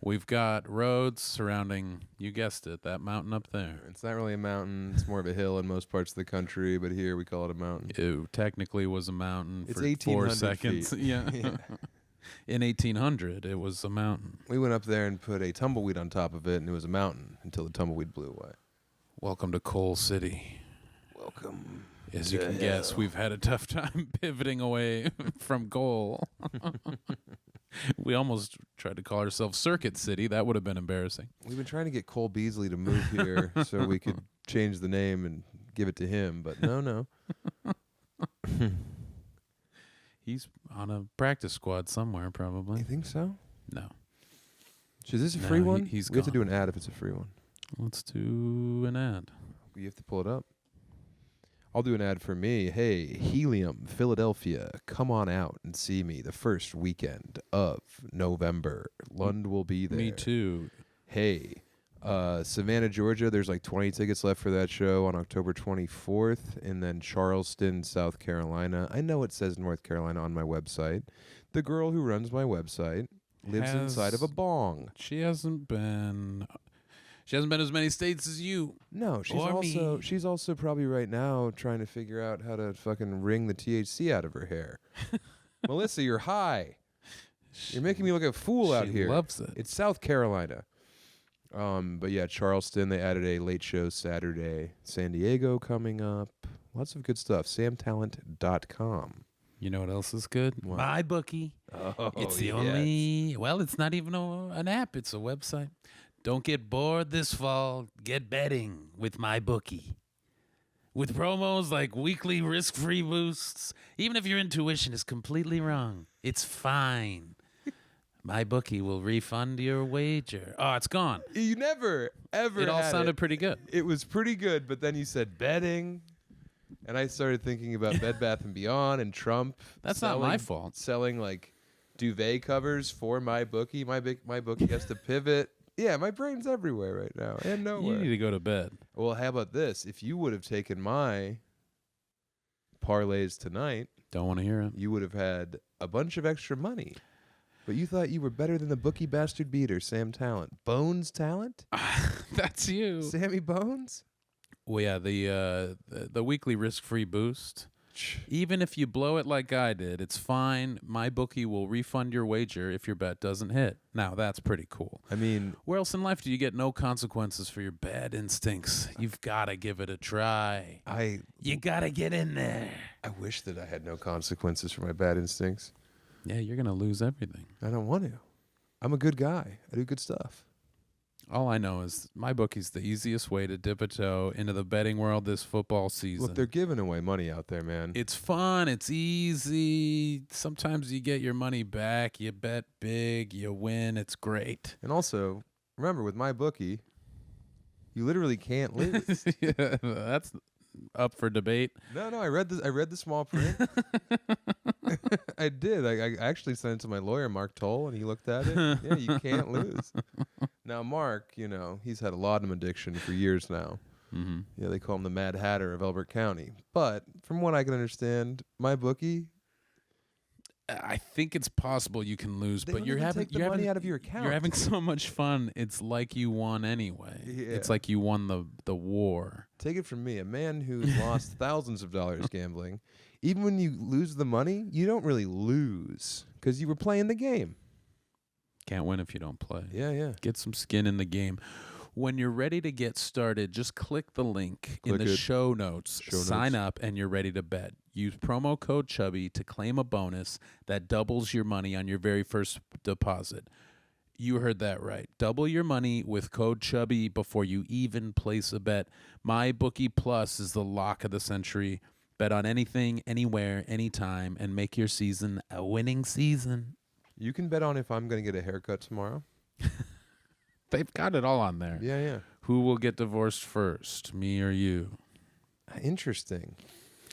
We've got roads surrounding, you guessed it, that mountain up there. It's not really a mountain. It's more of a hill in most parts of the country, but here we call it a mountain. It technically was a mountain It's for 4 seconds. feet. Yeah. In 1800, it was a mountain. We went up there and put a tumbleweed on top of it, and it was a mountain until the tumbleweed blew away. Welcome to Coal City. Welcome. As you can guess, we've had a tough time pivoting away from coal. We almost tried to call ourselves Circuit City. That would have been embarrassing. We've been trying to get Cole Beasley to move here so we could change the name and give it to him, but no. He's on a practice squad somewhere, probably. You think so? No. Is this a No, free one? he's we have to do gone. an ad if it's a free one. Let's do an ad. You have to pull it up. I'll do an ad for me. Hey, Helium, Philadelphia, come on out and see me the first weekend of November. Lund will be there. Me too. Hey, Savannah, Georgia, there's like 20 tickets left for that show on October 24th. And then Charleston, South Carolina. I know it says North Carolina on my website. The girl who runs my website lives inside of a bong. She hasn't been as many states as you. No, Or me. she's also probably right now trying to figure out how to fucking wring the THC out of her hair. Melissa, you're high. You're making me look like a fool out here. She loves it. It's South Carolina. But yeah, Charleston, they added a late show Saturday. San Diego coming up. Lots of good stuff. SamTallent.com. You know what else is good? What? My Bookie. Oh, It's the yes. only, well, it's not even an app. It's a website. Don't get bored this fall. Get betting with My Bookie. With promos like weekly risk-free boosts, even if your intuition is completely wrong, it's fine. My Bookie will refund your wager. Oh, it's gone. You never, ever It all had sounded pretty good. It was pretty good, but then you said betting. And I started thinking about Bed Bath & Beyond and Trump. That's not my fault. Selling like duvet covers for My Bookie. My Bookie has to pivot. Yeah, my brain's everywhere right now and nowhere. You need to go to bed. Well, how about this? If you would have taken my parlays tonight, Don't want to hear it. you would have had a bunch of extra money. But you thought you were better than the bookie bastard beater, Sam Tallent. Bones Tallent? That's you. Sammy Bones? Well, yeah, the weekly risk-free boost. Even if you blow it like I did, it's fine. My Bookie will refund your wager if your bet doesn't hit. Now, that's pretty cool. I mean, Where else in life do you get no consequences for your bad instincts? You've got to give it a try. You got to get in there. I wish that I had no consequences for my bad instincts. Yeah, you're going to lose everything. I don't want to. I'm a good guy. I do good stuff. All I know is My Bookie's the easiest way to dip a toe into the betting world this football season. Look, they're giving away money out there, man. It's fun. It's easy. Sometimes you get your money back. You bet big. You win. It's great. And also, remember, with my bookie, you literally can't lose. Yeah, that's up for debate. No, I read the small print. I did. I actually sent it to my lawyer, Mark Toll, and he looked at it. Yeah, you can't lose. Now, Mark, he's had a laudanum addiction for years now. Mm-hmm. Yeah, they call him the Mad Hatter of Elbert County. But from what I can understand, my bookie, I think it's possible you can lose, they but don't you're even having take the money out of your account. You're having so much fun. It's like you won anyway. Yeah. It's like you won the war. Take it from me, a man who's lost thousands of dollars gambling. Even when you lose the money, you don't really lose because you were playing the game. Can't win if you don't play. Yeah. Get some skin in the game. When you're ready to get started, just click the link in the show notes. Sign up, and you're ready to bet. Use promo code Chubby to claim a bonus that doubles your money on your very first deposit. You heard that right. Double your money with code Chubby before you even place a bet. MyBookie Plus is the lock of the century. Bet on anything, anywhere, anytime, and make your season a winning season. You can bet on if I'm going to get a haircut tomorrow. They've got it all on there. Yeah. Who will get divorced first, me or you? Interesting.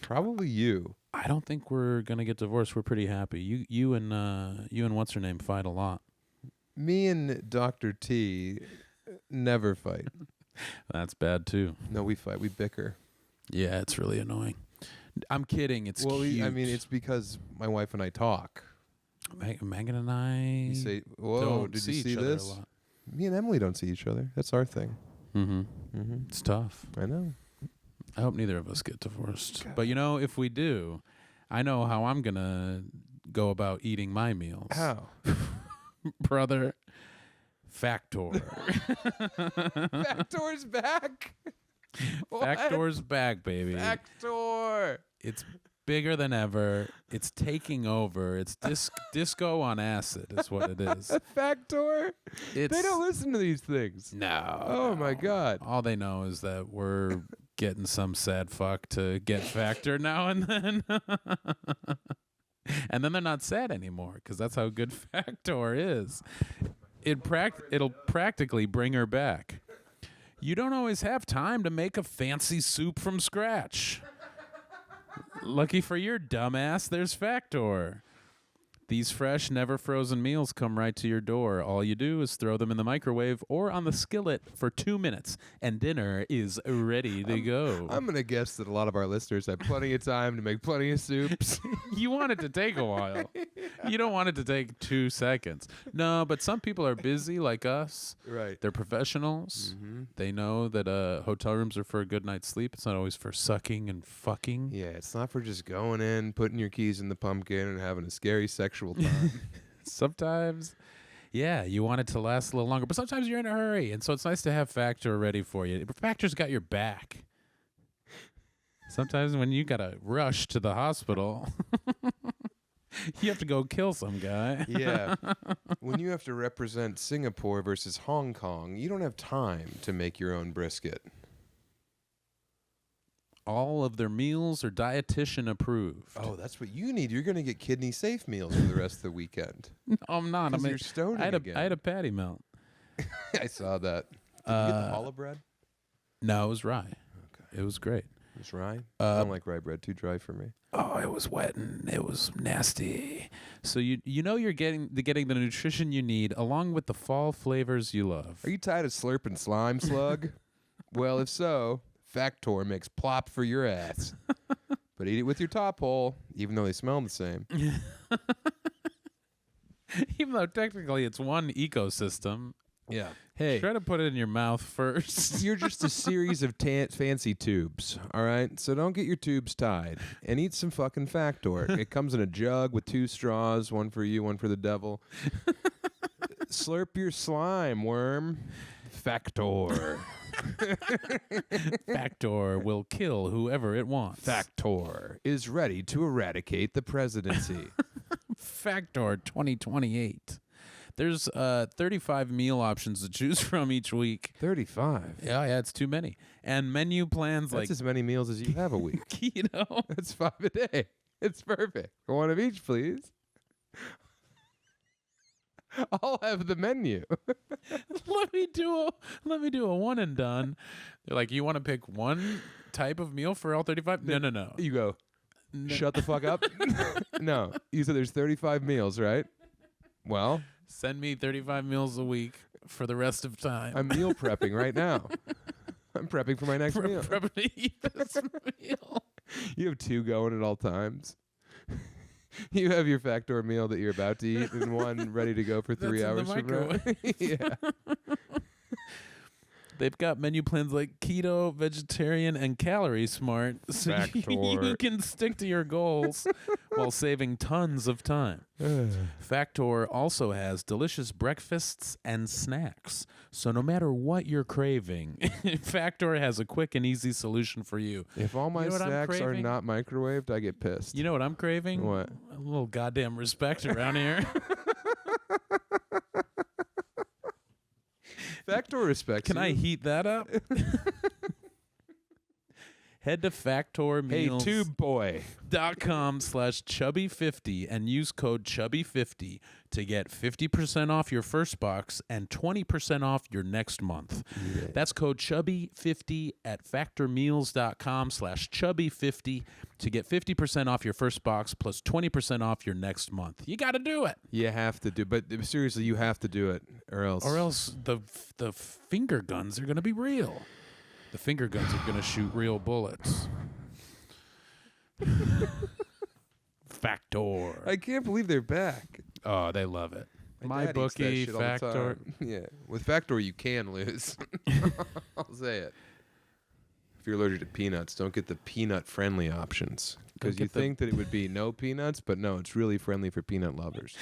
Probably you. I don't think we're gonna get divorced. We're pretty happy. You and what's her name fight a lot. Me and Dr. T never fight. That's bad too. No, we fight. We bicker. Yeah, it's really annoying. I'm kidding. It's cute. I mean, it's because my wife and I talk. Megan and I You say, "Whoa, don't did see you see each other this?" a lot. Me and Emily don't see each other. That's our thing. Mm-hmm. It's tough. I know. I hope neither of us get divorced. God. But if we do, I know how I'm gonna go about eating my meals. How? Brother, Factor. Factor's back. Factor's back, baby. Factor. It's bigger than ever. It's taking over. It's disco on acid is what it is. Factor? They They don't listen to these things. No. Oh, my God. All they know is that we're getting some sad fuck to get Factor now and then. And then they're not sad anymore because that's how good Factor is. It'll practically bring her back. You don't always have time to make a fancy soup from scratch. Lucky for your dumbass, there's Factor. These fresh, never frozen meals come right to your door. All you do is throw them in the microwave or on the skillet for 2 minutes, and dinner is ready to go. I'm going to guess that a lot of our listeners have plenty of time to make plenty of soups. You want it to take a while. You don't want it to take 2 seconds. No, but some people are busy like us. Right. They're professionals. Mm-hmm. They know that hotel rooms are for a good night's sleep. It's not always for sucking and fucking. Yeah, it's not for just going in, putting your keys in the pumpkin, and having a scary sexual time. Sometimes, yeah, you want it to last a little longer, but sometimes you're in a hurry, and so it's nice to have Factor ready for you. Factor's got your back. Sometimes when you gotta rush to the hospital, you have to go kill some guy. Yeah. When you have to represent Singapore versus Hong Kong, you don't have time to make your own brisket. All of their meals are dietitian approved. Oh, that's what you need. You're going to get kidney safe meals for the rest of the weekend. No, I'm not. 'Cause you're stoning again. I had a patty melt. I saw that. Did you get the challah bread? No, it was rye. Okay. It was great. It's rye? I don't like rye bread. Too dry for me. Oh, it was wet and it was nasty. So you know you're getting the nutrition you need along with the fall flavors you love. Are you tired of slurping slime, slug? Well, if so, Factor makes plop for your ass. But eat it with your top hole, even though they smell the same. Even though technically it's one ecosystem. Yeah. Hey, Try to put it in your mouth first. you're just a series of fancy tubes, all right? So don't get your tubes tied and eat some fucking Factor. It comes in a jug with 2 straws, one for you, one for the devil. Slurp your slime, worm. Factor. Factor will kill whoever it wants. Factor is ready to eradicate the presidency. Factor 2028. There's 35 meal options to choose from each week. 35. Yeah, it's too many. And menu plans That's as many meals as you have a week. That's 5 a day. It's perfect. One of each, please. I'll have the menu. let me do a one and done. They're like, you want to pick one type of meal for all 35? No. You go, shut the fuck up. No, you said there's 35 meals, right? Well, Send me 35 meals a week for the rest of time. I'm meal prepping right now. I'm prepping for my next meal. Prepping to eat this meal. You have 2 going at all times. You have your Factor meal that you're about to eat and one ready to go for 3 That's in hours the from now. microwave. Yeah. They've got menu plans like keto, vegetarian, and calorie smart, so you Factor. can stick to your goals while saving tons of time. Factor also has delicious breakfasts and snacks, so no matter what you're craving, Factor has a quick and easy solution for you. If all my You know what I'm snacks are craving? not microwaved, I get pissed. You know what I'm craving? What? A little goddamn respect around here. Factor respects Can I you. heat that up? Head to Factor Hey, Meals. tube boy. .com/chubby50 and use code chubby50 to get 50% off your first box and 20% off your next month. Yeah. That's code chubby50 at factormeals.com/chubby50 to get 50% off your first box plus 20% off your next month. You got to do it. You have to do, but seriously, you have to do it, or else. Or else the finger guns are going to be real. The finger guns are going to shoot real bullets. Factor. I can't believe they're back. Oh, they love it. My My dad eats that bookie, shit all the Factor. time. Yeah, with Factor you can lose. I'll say it. If you're allergic to peanuts, don't get the peanut-friendly options because you think that it would be no peanuts, but no, it's really friendly for peanut lovers.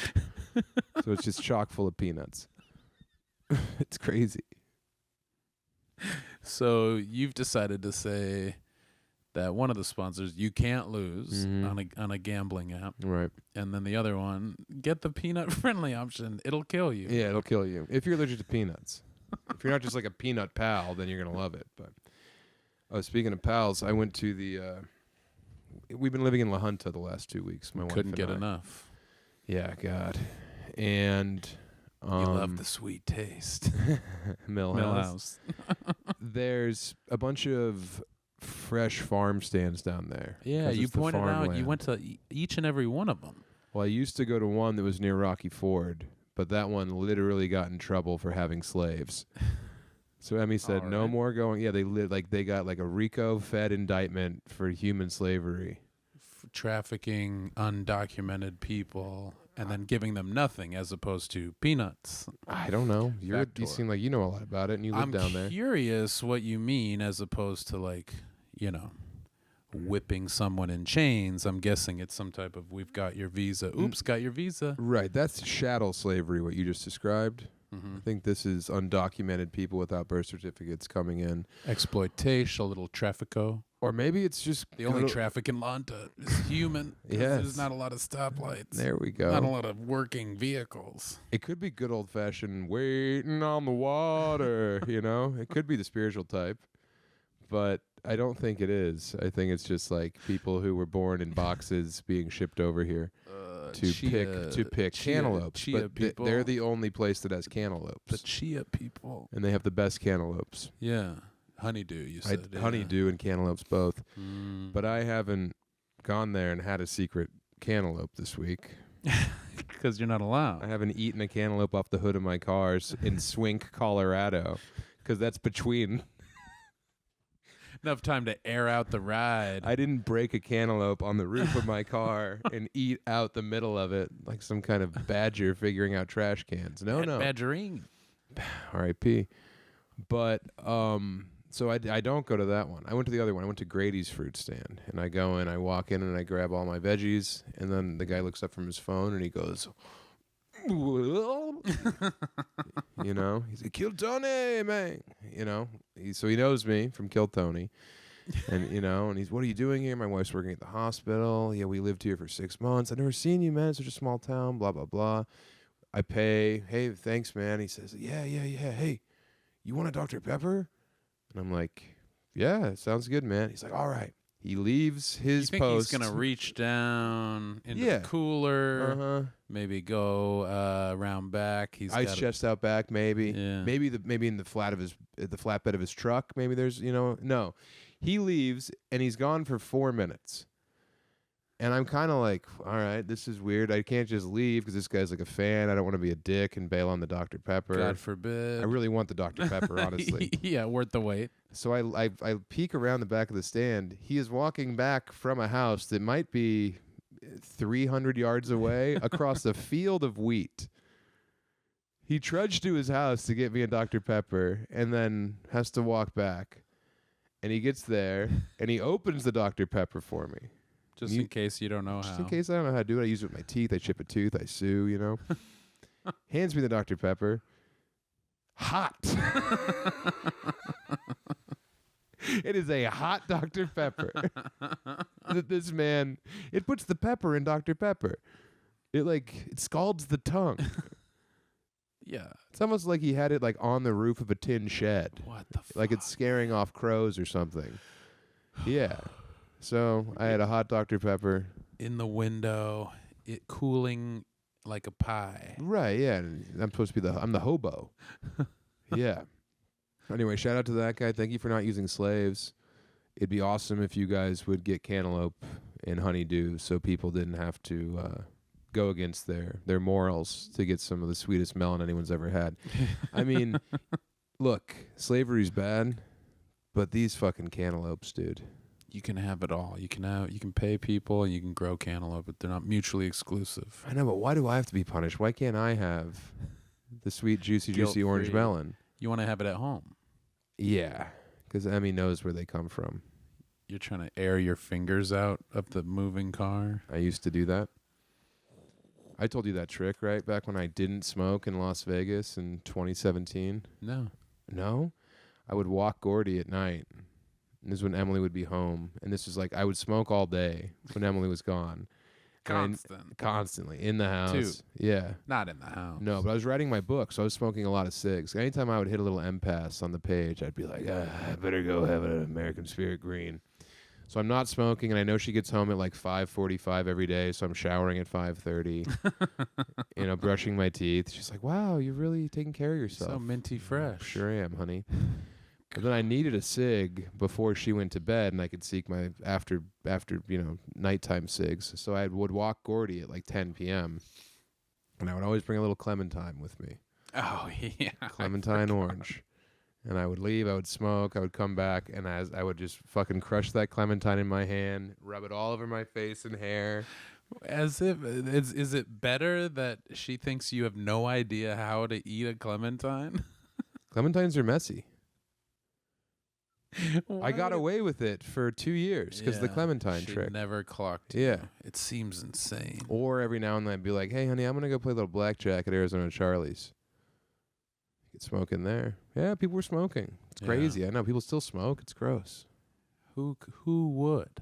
So it's just chock full of peanuts. It's crazy. So you've decided to say that one of the sponsors you can't lose on a gambling app, Right. and then the other one, get the peanut-friendly option. It'll kill you. Yeah, it'll kill you. If you're allergic to peanuts. If you're not just like a peanut pal, then you're going to love it. But speaking of pals, I went to the we've been living in La Junta the last 2 weeks. My wife Couldn't and get I. enough. Yeah, God. And You love the sweet taste. Millhouse. There's a bunch of fresh farm stands down there. Yeah, 'cause you it's the pointed out farmland. you went to each and every one of them. Well, I used to go to one that was near Rocky Ford, but that one literally got in trouble for having slaves. So Emmy said, "No Alright. more going." Yeah, they got like a RICO-fed indictment for human slavery. Trafficking undocumented people and then giving them nothing as opposed to peanuts. I don't know. You Factor. seem like you know a lot about it, and you live I'm down there. curious what you mean as opposed to whipping someone in chains. I'm guessing it's some type of we've got your visa. Oops, got your visa. Right, that's chattel slavery. What you just described. Mm-hmm. I think this is undocumented people without birth certificates coming in. Exploitation, a little traffico. Or maybe it's just The only traffic in Lunda is human. 'Cause Yes. There's not a lot of stoplights. There we go. Not a lot of working vehicles. It could be good old fashioned waiting on the water, It could be the spiritual type. But I don't think it is. I think it's just like people who were born in boxes being shipped over here to pick cantaloupes. Chia But people. they're the only place that has The cantaloupes. chia people. And they have the best cantaloupes. Yeah. Honeydew, you said. yeah. Honeydew and cantaloupes both. Mm. But I haven't gone there and had a secret cantaloupe this week. Because you're not allowed. I haven't eaten a cantaloupe off the hood of my cars in Swink, Colorado, because that's between. Enough time to air out the ride. I didn't break a cantaloupe on the roof of my car and eat out the middle of it like some kind of badger figuring out trash cans. No. Badgering. R.I.P. But so I don't go to that one. I went to the other one. I went to Grady's fruit stand, and I go in, I walk in, and I grab all my veggies, and then the guy looks up from his phone, and he goes, he's like, Kill Tony, man. So he knows me from Kill Tony. And, and he's, what are you doing here? My wife's working at the hospital. Yeah, we lived here for 6 months. I've never seen you, man. It's such a small town, blah, blah, blah. I pay. Hey, thanks, man. He says, yeah. Hey, you want a Dr. Pepper? And I'm like, yeah, sounds good, man. He's like, all right. He leaves his You think post. he's going to reach down into Yeah. the cooler, Uh-huh. maybe go around back. He's Ice got chest out back, maybe. Yeah. Maybe in the flatbed of his truck. Maybe there's no. He leaves, and he's gone for 4 minutes. And I'm kind of like, all right, this is weird. I can't just leave because this guy's like a fan. I don't want to be a dick and bail on the Dr. Pepper. God forbid. I really want the Dr. Pepper, honestly. Yeah, worth the wait. So I peek around the back of the stand. He is walking back from a house that might be 300 yards away across a field of wheat. He trudged to his house to get me a Dr. Pepper and then has to walk back. And he gets there, and he opens the Dr. Pepper for me. Just in case you don't know how. Just in case I don't know how to do it. I use it with my teeth. I chip a tooth. I sue, you know. Hands me the Dr. Pepper. Hot. It is a hot Dr. Pepper. That this man, it puts the pepper in Dr. Pepper. It scalds the tongue. Yeah. It's almost like he had it like on the roof of a tin shed. What the fuck? Like it's scaring off crows or something. Yeah. So I had a hot Dr. Pepper. In the window, it cooling like a pie. Right, yeah. I'm supposed to be I'm the hobo. Yeah. Anyway, shout out to that guy. Thank you for not using slaves. It'd be awesome if you guys would get cantaloupe and honeydew so people didn't have to go against their morals to get some of the sweetest melon anyone's ever had. I mean, look, slavery's bad, but these fucking cantaloupes, dude. You can have it all. You can pay people and you can grow cantaloupe, but they're not mutually exclusive. I know, but why do I have to be punished? Why can't I have the sweet, juicy orange melon? You want to have it at home. Yeah, because Emmy knows where they come from. You're trying to air your fingers out of the moving car. I used to do that. I told you that trick, right? Back when I didn't smoke in Las Vegas in 2017. No. No? I would walk Gordy at night. And this is when Emily would be home. And this was like, I would smoke all day when Emily was gone. Constantly. In the house. Too. Yeah. Not in the house. No, but I was writing my book, so I was smoking a lot of cigs. Anytime I would hit a little impasse on the page, I'd be like, I better go have an American Spirit Green. So I'm not smoking, and I know she gets home at like 5:45 every day, so I'm showering at 5:30, brushing my teeth. She's like, wow, you're really taking care of yourself. So minty fresh. Sure am, honey. But then I needed a cig before she went to bed, and I could seek my after nighttime cigs. So I would walk Gordy at like 10 p.m., and I would always bring a little clementine with me. Oh, yeah. Clementine orange. And I would leave, I would smoke, I would come back, and I would just fucking crush that clementine in my hand, rub it all over my face and hair. As if, is it better that she thinks you have no idea how to eat a clementine? Clementines are messy. What? I got away with it for 2 years because the clementine she trick. Never clocked you. Yeah. It seems insane. Or every now and then I'd be like, hey, honey, I'm going to go play a little blackjack at Arizona Charlie's. You could smoke in there. Yeah, people were smoking. It's crazy. I know. People still smoke. It's gross. Who would?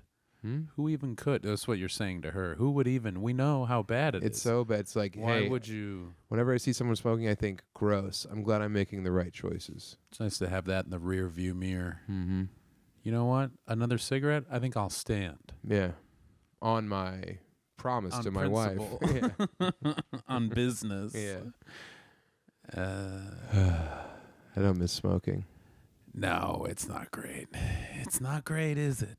Who even could? That's what you're saying to her. Who would even? We know how bad it is. It's so bad. It's like, why hey, would you? Whenever I see someone smoking, I think, gross. I'm glad I'm making the right choices. It's nice to have that in the rear view mirror. Mm-hmm. You know what? Another cigarette? I think I'll stand. Yeah. On my promise to my wife. Yeah. On business. Yeah. I don't miss smoking. No, it's not great. It's not great, is it?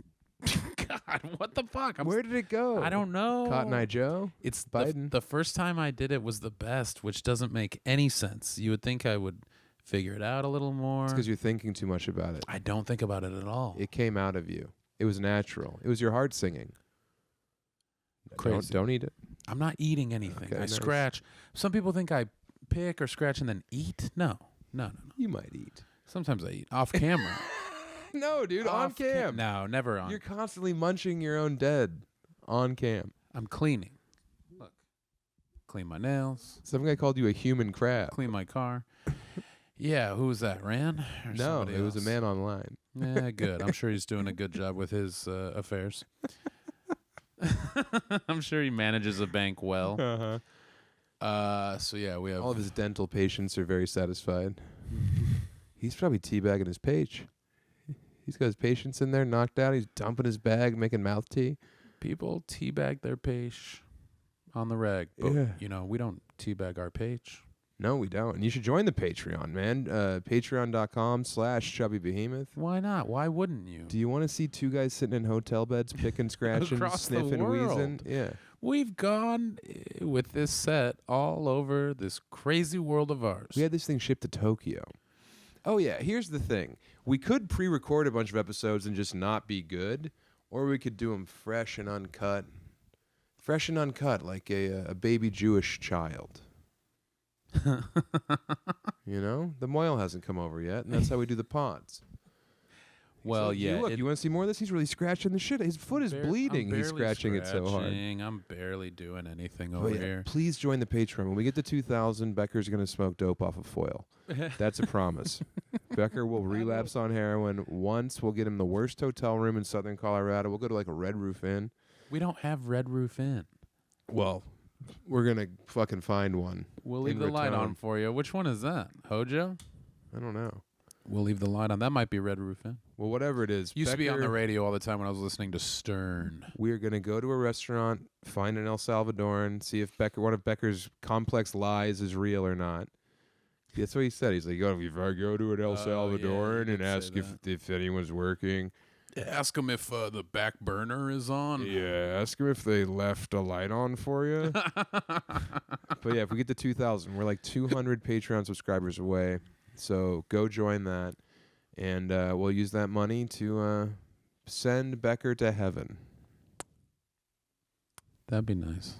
God, what the fuck? Where did it go? I don't know. Cotton Eye Joe? It's Biden. The first time I did it was the best, which doesn't make any sense. You would think I would figure it out a little more. It's because you're thinking too much about it. I don't think about it at all. It came out of you. It was natural. It was your heart singing. Crazy. Don't eat it. I'm not eating anything. Okay, I nice. Scratch. Some people think I pick or scratch and then eat. No. You might eat. Sometimes I eat off camera. No, dude, on cam. No, never on. You're constantly munching your own dead on cam. I'm cleaning. Look. Clean my nails. Some guy called you a human crab. Clean my car. Yeah, who was that? Ran? Or No, somebody it was a else? man online. Yeah, good. I'm sure he's doing a good job with his affairs. I'm sure he manages a bank well. So yeah, we have all of his dental patients are very satisfied. He's probably teabagging his page. He's got his patients in there knocked out. He's dumping his bag, making mouth tea. People teabag their page on the reg. But, we don't teabag our page. No, we don't. And you should join the Patreon, man. Patreon.com/Chubby Behemoth. Why not? Why wouldn't you? Do you want to see two guys sitting in hotel beds, picking, scratching, Across the sniffing, world. wheezing? Yeah. We've gone with this set all over this crazy world of ours. We had this thing shipped to Tokyo. Oh, yeah. Here's the thing. We could pre-record a bunch of episodes and just not be good, or we could do them fresh and uncut. Fresh and uncut, like a baby Jewish child. You know? The Moyle hasn't come over yet, and that's how we do the pods. Well, So, yeah. You want to see more of this? He's really scratching the shit. His foot is bleeding. He's scratching it so hard. I'm barely doing anything Oh, over yeah. here. Please join the Patreon. When we get to 2,000, Becker's going to smoke dope off of foil. That's a promise. Becker will relapse on heroin once. We'll get him the worst hotel room in Southern Colorado. We'll go to like a Red Roof Inn. We don't have Red Roof Inn. Well, we're going to fucking find one. We'll leave the light on for you. Which one is that? Hojo? I don't know. We'll leave the light on. That might be Red Roof Inn. Well, whatever it is. Used to be on Becker, the radio all the time when I was listening to Stern. We're going to go to a restaurant, find an El Salvadoran, see if one of Becker's complex lies is real or not. That's what he said. He's like, if I go to an El Salvadoran and ask if anyone's working. Ask them if the back burner is on. Yeah, ask them if they left a light on for you. But yeah, if we get to 2,000, we're like 200 Patreon subscribers away. So go join that. And we'll use that money to send Becker to heaven. That'd be nice.